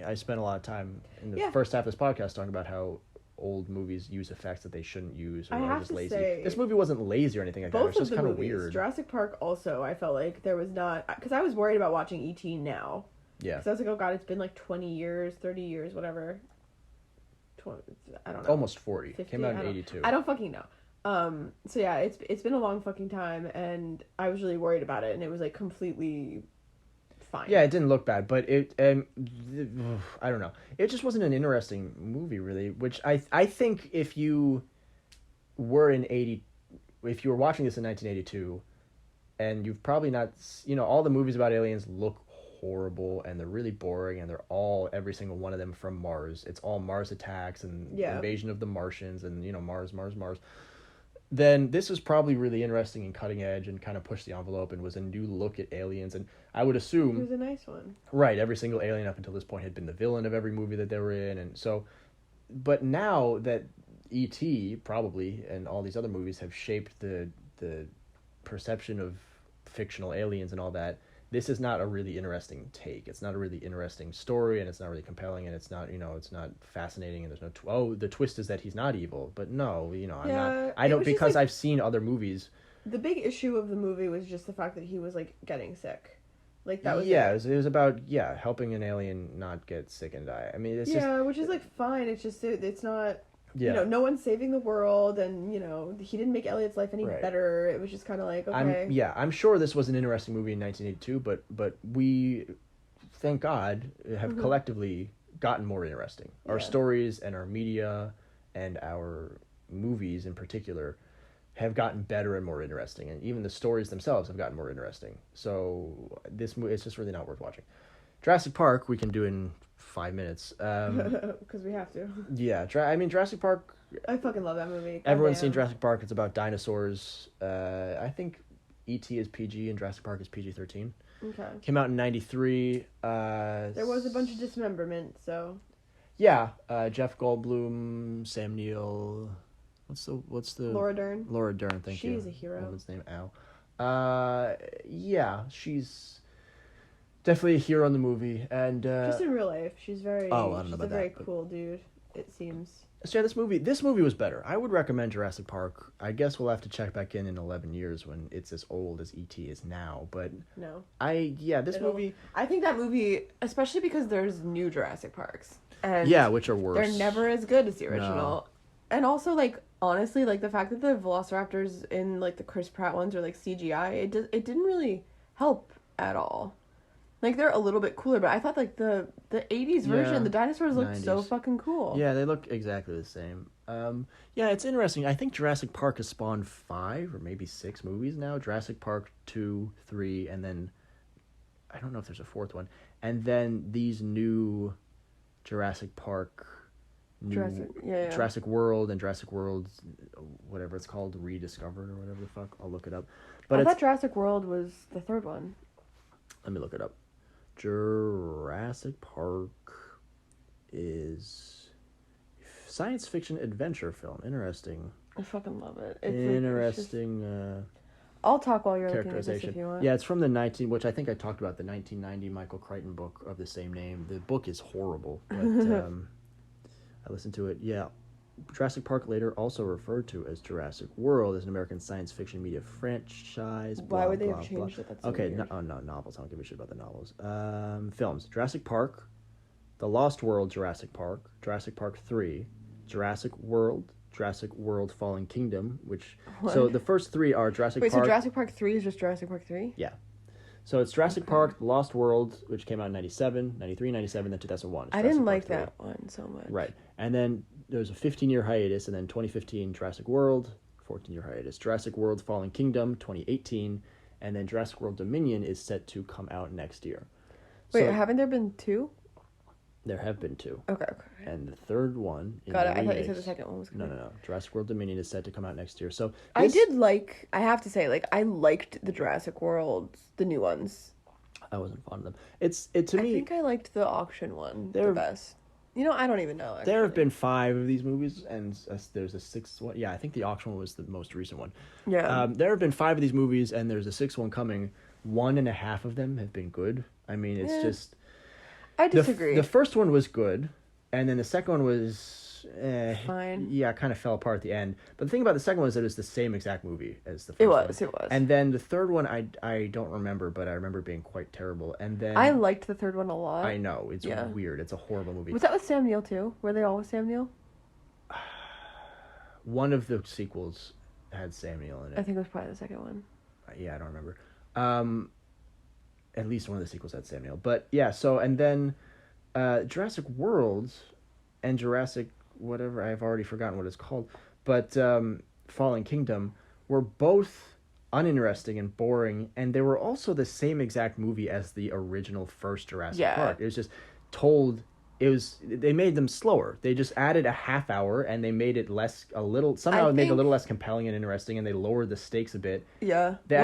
I spent a lot of time in the first half of this podcast talking about how old movies use effects that they shouldn't use or are just lazy. This movie wasn't lazy or anything like that. It was just kind of weird. Jurassic Park also, I felt like there was not... Because I was worried about watching E.T. now. Yeah. Because I was like, oh god, it's been like 20 years, 30 years, whatever. I don't know. Almost 40. 50, came out in 82. I don't fucking know. So yeah, it's been a long fucking time, and I was really worried about it, and it was like completely... fine. Yeah, it didn't look bad, but I don't know. It just wasn't an interesting movie, really. Which I think if you were if you were watching this in 1982, and you've probably not, all the movies about aliens look horrible and they're really boring and they're all every single one of them from Mars. It's all Mars attacks and invasion of the Martians and Mars. Then this was probably really interesting and cutting edge and kind of pushed the envelope and was a new look at aliens. And I would assume... It was a nice one. Right. Every single alien up until this point had been the villain of every movie that they were in. And so... But now that E.T. probably and all these other movies have shaped the perception of fictional aliens and all that, this is not a really interesting take. It's not a really interesting story, and it's not really compelling, and it's not, it's not fascinating, and there's no the twist is that he's not evil. But no, I'm not. I don't, because I've seen other movies. The big issue of the movie was just the fact that he was like getting sick. Like that was it was about helping an alien not get sick and die. I mean, it's just, which is like fine. It's just it's not. Yeah. No one's saving the world, and he didn't make Elliot's life any better. It was just kind of like, okay. I'm sure this was an interesting movie in 1982, but we, thank God, have collectively gotten more interesting. Our stories and our media and our movies in particular have gotten better and more interesting, and even the stories themselves have gotten more interesting. So this movie, it's just really not worth watching. Jurassic Park we can do in 5 minutes. Because we have to. Yeah, Jurassic Park I fucking love that movie. Everyone's seen Goddamn. Jurassic Park. It's about dinosaurs. I think E.T. is PG and Jurassic Park is PG-13. Okay. Came out in 93. There was a bunch of dismemberment, so. Yeah, Jeff Goldblum, Sam Neill. What's the Laura Dern. Laura Dern, thank you. She's a hero. Woman's name Al. Yeah, she's definitely a hero in the movie, and Just in real life, she's very. Oh, I don't know she's about a very that, but- cool dude. It seems. so yeah, this movie was better. I would recommend Jurassic Park. I guess we'll have to check back in 11 years when it's as old as E.T. is now. But No. this movie. I think that movie, especially because there's new Jurassic Parks, and Yeah, which are worse. they're never as good as the original. No. And also, like, honestly, like the fact that the Velociraptors in like the Chris Pratt ones are like CGI, it didn't really help at all. Like, they're a little bit cooler, but I thought like the 80s version, Yeah, the dinosaurs looked so 90s. fucking cool. Yeah, they look exactly the same. Yeah, it's interesting. I think Jurassic Park has spawned 5 or maybe 6 movies now. Jurassic Park 2, 3, and then I don't know if there's a 4th one. And then these new Jurassic Park, Jurassic World and Jurassic World, whatever it's called, Rediscovered or whatever the fuck. I'll look it up. But I it's, thought Jurassic World was the third one. let me look it up. Jurassic Park is science fiction adventure film. Interesting. I fucking love it. It's Interesting I'll talk while you're looking at this characterization. if you want. Yeah, it's from which I think I talked about, the 1990 Michael Crichton book of the same name. The book is horrible, but I listened to it. Yeah. Jurassic Park, later also referred to as Jurassic World, is an American science fiction media franchise. Why would they blah, have changed it? That's so okay, weird. no, novels. I don't give a shit about the novels. Films: Jurassic Park, The Lost World, Jurassic Park 3, Jurassic World: Fallen Kingdom. So the first 3 are Jurassic Wait, Park. so Jurassic Park 3 is just Jurassic Park 3? Yeah. So it's Jurassic Park, The Lost World, which came out in 97, 93, 97, then 2001. It's I Jurassic didn't Park like 3. that one so much. Right. And then there's a 15-year hiatus, and then 2015, Jurassic World, 14-year hiatus. Jurassic World: Fallen Kingdom, 2018, and then Jurassic World Dominion is set to come out next year. Wait, So haven't there been 2? there have been 2. Okay. And the third one in Got the it. I thought you remakes- said the second one was coming. No. Jurassic World Dominion is set to come out next year. So I this- I have to say, like, I liked the Jurassic Worlds, the new ones. I wasn't fond of them. To I me, think I liked the auction one the There- best. You know, I don't even know. there have actually. been 5 of these movies, and there's a 6th one. Yeah, I think the auction one was the most recent one. Yeah. There have been 5 of these movies, and there's a 6th one coming. 1.5 of them have been good. I mean, it's Eh, just I disagree. The first one was good, and then the second one was Fine. Yeah, it kind of fell apart at the end. But the thing about the second one is that it's the same exact movie as the first It one. was. And then the third one, I don't remember, but I remember it being quite terrible. And then I liked the third one a lot. I know it's Yeah. weird. It's a horrible movie. Was that with Sam Neill too? Were they all with Sam Neill? One of the sequels had Sam Neill in it. I think it was probably the second one. Yeah, I don't remember. At least one of the sequels had Sam Neill. But yeah, so and then Jurassic World and Jurassic whatever, I've already forgotten what it's called, but Fallen Kingdom were both uninteresting and boring, and they were also the same exact movie as the original first Jurassic Park. It was just told. They made them slower. They just added a half hour and they made it make it a little less compelling and interesting, and they lowered the stakes a bit. Yeah. They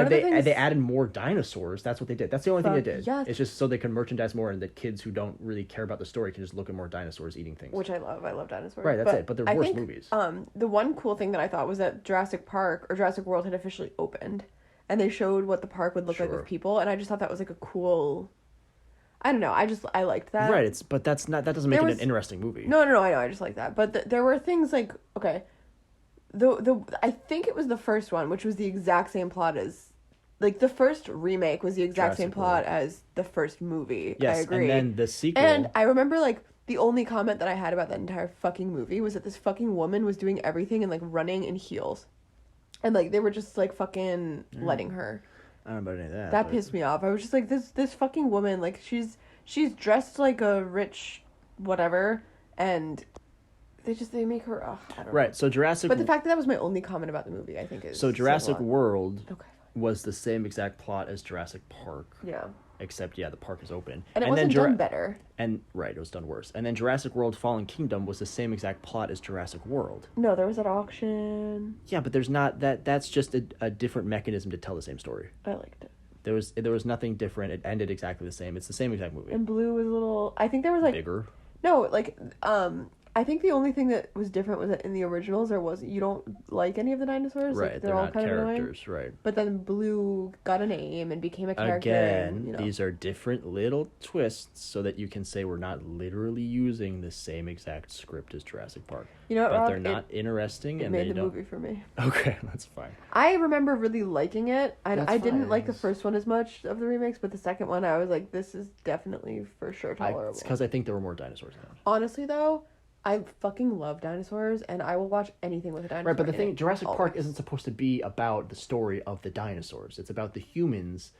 added more dinosaurs. That's what they did. That's the only thing they did. Yes. It's just so they can merchandise more, and that kids who don't really care about the story can just look at more dinosaurs eating things. Which I love. I love dinosaurs. Right, that's it. But they're worse movies. The one cool thing that I thought was that Jurassic Park or Jurassic World had officially opened, and they showed what the park would look like with people, and I just thought that was like a cool. I don't know. I liked that. Right. That doesn't make it an interesting movie. No. I know. I just like that. But there were things like, okay, I think it was the first one, which was the exact same plot as, like, the first remake was the exact same plot as the first movie. Yes, I agree. and then the sequel. And I remember, like, the only comment that I had about that entire fucking movie was that this fucking woman was doing everything and, like, running in heels. And, like, they were just, like, fucking letting her. I don't know about any of that. That pissed me off. I was just like, this fucking woman, like, she's dressed like a rich whatever, and they make her, I don't know. Right, so Jurassic... But the fact that was my only comment about the movie, I think is... So Jurassic World Okay. was the same exact plot as Jurassic Park. Yeah. except the park is open. And it wasn't done better. And right, it was done worse. And then Jurassic World: Fallen Kingdom was the same exact plot as Jurassic World. No, there was that auction. Yeah, but there's not that's just a different mechanism to tell the same story. I liked it. There was nothing different. It ended exactly the same. It's the same exact movie. And Blue was a little, I think there was like bigger. No, like I think the only thing that was different was that in the originals you don't like any of the dinosaurs. Right, like, they're all not kind characters, of annoying. right. But then Blue got a name and became a character. Again, and, these are different little twists so that you can say we're not literally using the same exact script as Jurassic Park. You know what, but Rob? they're not interesting, it and made they the don't. movie for me. Okay, that's fine. I remember really liking it. That's I didn't fine. like the first one as much of the remakes, but the second one I was like, this is definitely for sure tolerable. It's because I think there were more dinosaurs in it. Honestly, though, I fucking love dinosaurs, and I will watch anything with a dinosaur. Right, but the in thing, it, Jurassic Park always. isn't supposed to be about the story of the dinosaurs. It's about the humans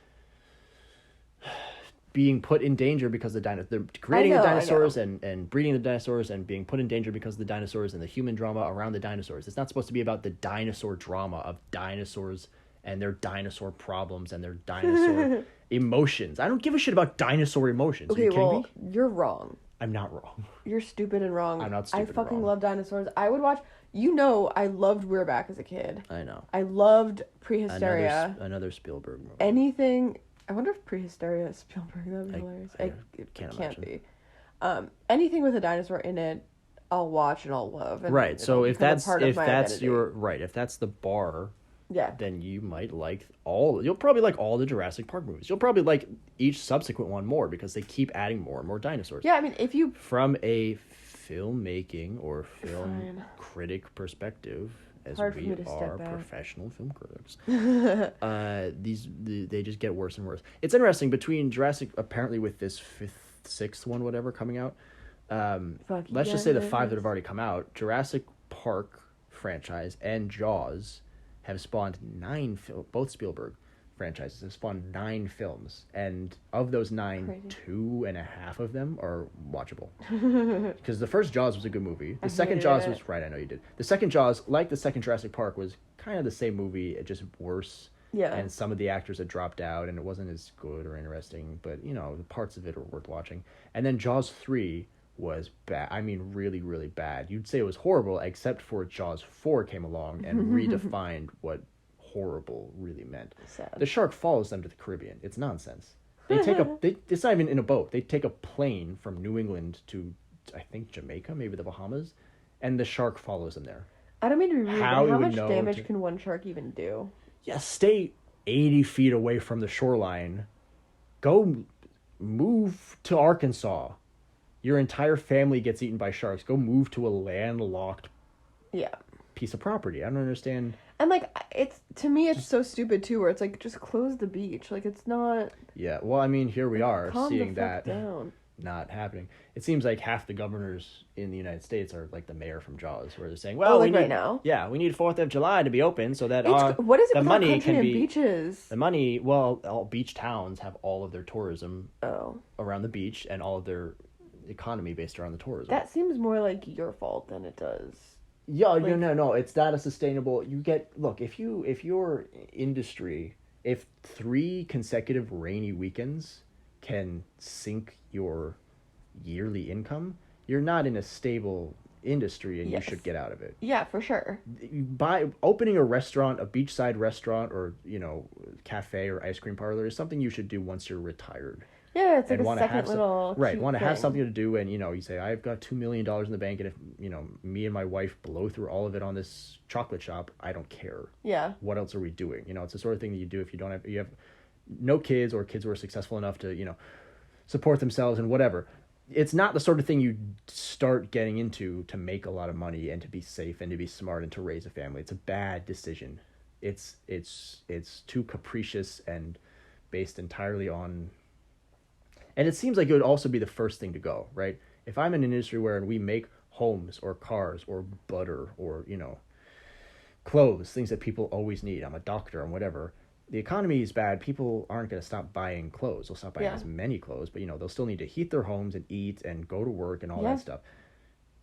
being put in danger because they're creating the dinosaurs and breeding the dinosaurs and being put in danger because of the dinosaurs and the human drama around the dinosaurs. It's not supposed to be about the dinosaur drama of dinosaurs and their dinosaur problems and their dinosaur emotions. I don't give a shit about dinosaur emotions. Okay, Are you kidding well, me? you're wrong. I'm not wrong. You're stupid and wrong. I'm not stupid I and fucking wrong. love dinosaurs. I would watch. You know, I loved We're Back as a kid. I know. I loved Prehysteria. Another Spielberg movie. Anything. I wonder if Prehysteria is Spielberg. That'd be hilarious. It can't can't imagine. be. Anything with a dinosaur in it, I'll watch and I'll love. And Right. So if that's my identity. if that's the bar, yeah, then you might like you'll probably like all the Jurassic Park movies. You'll probably like each subsequent one more because they keep adding more and more dinosaurs. yeah. I mean, if you From a filmmaking or film Fine. critic perspective, as Hard for we me to step are back. professional film critics, they just get worse and worse. It's interesting between Jurassic, apparently with this sixth one, whatever, coming out. Let's just say the 5 that have already come out. Jurassic Park franchise and Jaws have spawned 9 both Spielberg franchises have spawned 9 films, and of those 9, Crazy. 2.5 of them are watchable. Because the first Jaws was a good movie. The I second hated Jaws it. was right. I know you did. The second Jaws, like the second Jurassic Park, was kind of the same movie, just worse. Yeah. And some of the actors had dropped out, and it wasn't as good or interesting. But the parts of it are worth watching. And then Jaws 3 was bad. I mean, really, really bad. You'd say it was horrible, except for Jaws 4 came along and redefined what horrible really meant. Sad. The shark follows them to the Caribbean. It's nonsense. They take it's not even in a boat. They take a plane from New England to, I think, Jamaica, maybe the Bahamas, and the shark follows them there. I don't mean to be rude, How but you how would much know damage can one shark even do? Yeah, stay 80 feet away from the shoreline. Go move to Arkansas. Your entire family gets eaten by sharks. Go move to a landlocked Yeah. piece of property. I don't understand. And like to me it's so stupid too, where it's like just close the beach. Like it's not. Yeah, well, I mean, here we are Calm seeing the fuck that down. not happening. It seems like half the governors in the United States are like the mayor from Jaws, where they're saying, "Well, like we need, right now? yeah, we need 4th of July to be open so that What is it the with our money country can and be beaches? the money. Well, all beach towns have all of their tourism Oh, around the beach and all of their economy based around the tourism. that seems more like your fault than it does. Yeah, no, it's not a sustainable. If your industry, if 3 consecutive rainy weekends can sink your yearly income, you're not in a stable industry, and Yes. you should get out of it. Yeah, for sure. By opening a restaurant, a beachside restaurant, or cafe or ice cream parlor is something you should do once you're retired. Yeah, it's like And a wanna second have little cute want to have thing. something to do, and you say, I've got $2 million in the bank, and if me and my wife blow through all of it on this chocolate shop, I don't care. Yeah. What else are we doing? It's the sort of thing that you do if you have no kids, or kids who are successful enough to support themselves and whatever. It's not the sort of thing you start getting into to make a lot of money and to be safe and to be smart and to raise a family. It's a bad decision. It's too capricious and based entirely on. And it seems like it would also be the first thing to go, right? If I'm in an industry where we make homes or cars or butter or, clothes, things that people always need. I'm a doctor and whatever. The economy is bad. People aren't going to stop buying clothes. They'll stop buying as many clothes, but, they'll still need to heat their homes and eat and go to work and all that stuff.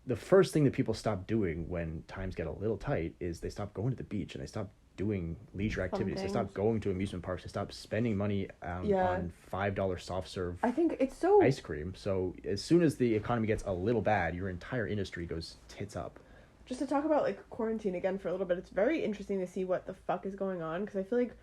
The first thing that people stop doing when times get a little tight is they stop going to the beach and they stop doing leisure activities. They things. stop going to amusement parks. They stop spending money on $5 soft serve I think it's so ice cream. So as soon as the economy gets a little bad, your entire industry goes tits up. Just to talk about like quarantine again for a little bit, it's very interesting to see what the fuck is going on, because I feel like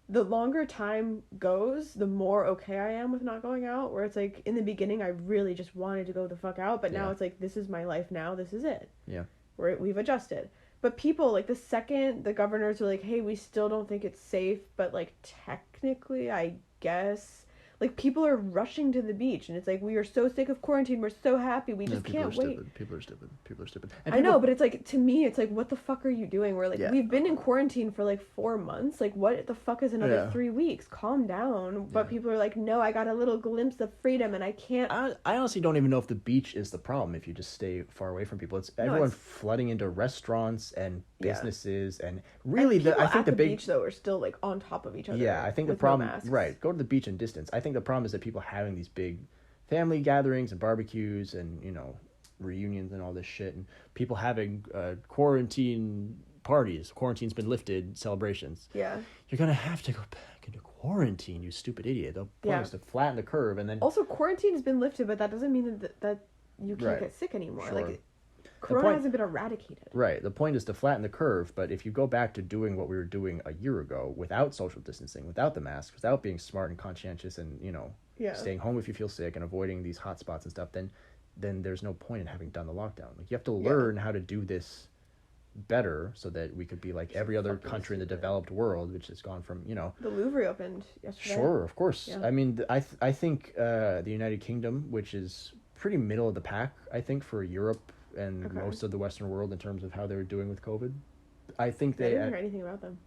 the longer time goes, the more okay I am with not going out, where it's like in the beginning I really just wanted to go the fuck out, but now it's like, this is my life now, this is it. Yeah. We've adjusted. But people, like, the second the governors are like, hey, we still don't think it's safe, but like technically I guess, like, people are rushing to the beach, and it's like, we are so sick of quarantine, we're so happy, we just can't wait. People are stupid. I know, but it's like, to me, it's like, what the fuck are you doing? We're like, we've been in quarantine for like 4 months. Like, what the fuck is another 3 weeks? Calm down. But people are like, no, I got a little glimpse of freedom, and I can't. I honestly don't even know if the beach is the problem if you just stay far away from people. It's everyone flooding into restaurants and businesses, and really, I think the big beach though are still like on top of each other. Yeah, I think the problem, go to the beach and distance. I think the problem is that people having these big family gatherings and barbecues and, you know, reunions and all this shit, and people having quarantine parties, quarantine's been lifted celebrations. Yeah. You're going to have to go back into quarantine, you stupid idiot. The point is to flatten the curve, and then... Also, quarantine's been lifted, but that doesn't mean that you can't get sick anymore. Sure. Like, Corona hasn't been eradicated. Right. The point is to flatten the curve, but if you go back to doing what we were doing a year ago, without social distancing, without the masks, without being smart and conscientious and, you know, staying home if you feel sick and avoiding these hot spots and stuff, then there's no point in having done the lockdown. Like, you have to learn how to do this better so that we could be like every other country in the developed world, which has gone from, you know... The Louvre opened yesterday. Sure, of course. Yeah. I mean, I think the United Kingdom, which is pretty middle of the pack, I think, for Europe and most of the Western world in terms of how they were doing with COVID. I think I didn't hear anything about them.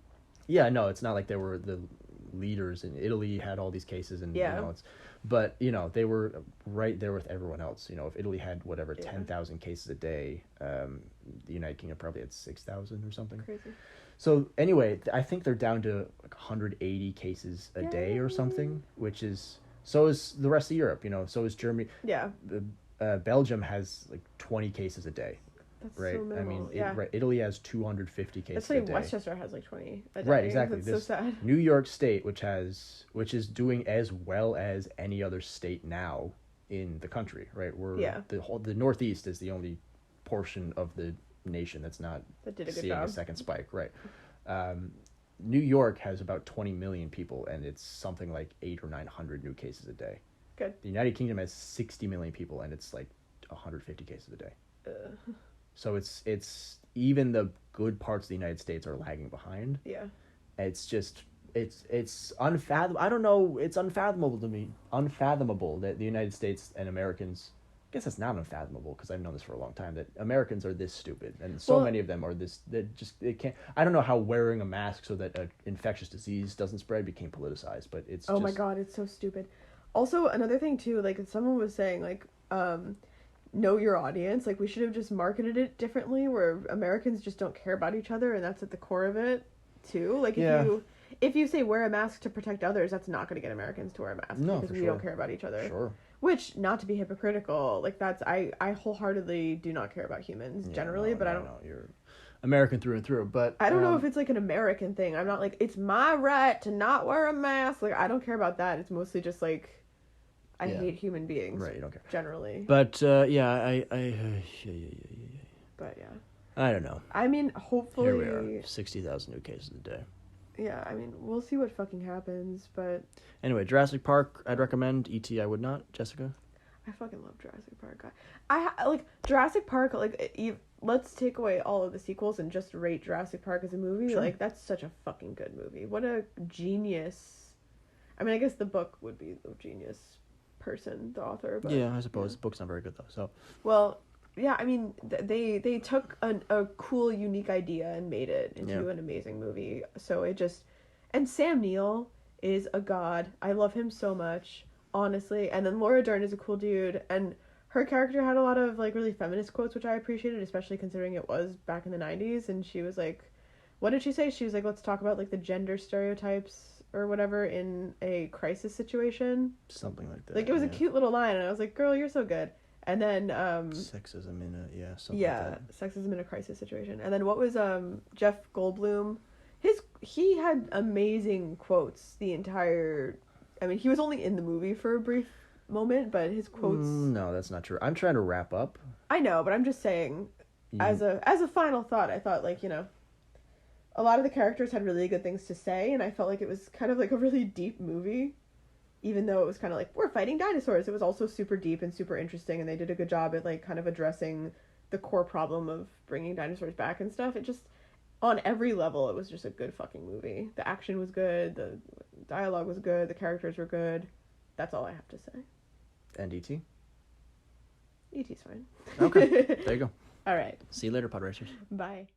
Yeah, no, it's not like they were the leaders. In Italy had all these cases, and you know, but you know, they were right there with everyone else. You know, if Italy had 10,000 cases a day, the United Kingdom probably had 6,000 or something. Crazy. So anyway, I think they're down to like 180 cases a day or something, which is, so is the rest of Europe. You know, so is Germany. Yeah. Belgium has like 20 cases a day. That's right. So minimal. I mean, Italy has 250 cases a day. That's like Westchester has like 20 a day. Right, exactly. That's so sad. New York State, which is doing as well as any other state now in the country, right? The Northeast is the only portion of the nation that's not seeing a second spike, right? New York has about 20 million people, and it's something like 800 or 900 new cases a day. Good. The United Kingdom has 60 million people, and it's like 150 cases a day. So it's even the good parts of the United States are lagging behind. Yeah. It's just it's unfathomable. I don't know. It's unfathomable to me. Unfathomable that the United States and Americans. I guess it's not unfathomable because I've known this for a long time, that Americans are this stupid, and so many of them are this. They can't. I don't know how wearing a mask so that an infectious disease doesn't spread became politicized, but it's. Oh my god, it's so stupid. Also, another thing too, like someone was saying, like, know your audience. Like, we should have just marketed it differently, where Americans just don't care about each other, and that's at the core of it too. Like, if you say wear a mask to protect others, that's not going to get Americans to wear a mask, because we don't care about each other. Sure. Which, not to be hypocritical, like, that's I wholeheartedly do not care about humans generally, but I don't. No, you're American through and through, but I don't know if it's like an American thing. I'm not like, it's my right to not wear a mask. Like, I don't care about that. It's mostly just like, I hate human beings. Right, you don't care. Generally. But, But yeah. I don't know. I mean, hopefully... Here we are, 60,000 new cases a day. Yeah, I mean, we'll see what fucking happens, but... Anyway, Jurassic Park, I'd recommend. E.T., I would not. Jessica? I fucking love Jurassic Park. Like, Jurassic Park, like, let's take away all of the sequels and just rate Jurassic Park as a movie. Sure. Like, that's such a fucking good movie. What a genius... I mean, I guess the book would be the genius person, the author, but... Yeah, I suppose. The book's not very good, though, so... Well... Yeah, I mean, they took a cool, unique idea and made it into an amazing movie. So it just... And Sam Neill is a god. I love him so much, honestly. And then Laura Dern is a cool dude. And her character had a lot of, like, really feminist quotes, which I appreciated, especially considering it was back in the 90s. And she was like... What did she say? She was like, let's talk about, like, the gender stereotypes or whatever in a crisis situation. Something like that. Like, it was a cute little line, and I was like, girl, you're so good. And then sexism in a something like that. Sexism in a crisis situation. And then what was Jeff Goldblum? He had amazing quotes the entire. I mean, he was only in the movie for a brief moment, but his quotes. No, that's not true. I'm trying to wrap up. I know, but I'm just saying, You, as a final thought, I thought like a lot of the characters had really good things to say, and I felt like it was kind of like a really deep movie. Even though it was kind of like we're fighting dinosaurs, it was also super deep and super interesting, and they did a good job at like kind of addressing the core problem of bringing dinosaurs back and stuff. It just on every level, it was just a good fucking movie. The action was good, the dialogue was good, the characters were good. That's all I have to say. and E.T.? E.T.'s fine. Okay, there you go. All right. See you later, pod racers. Bye.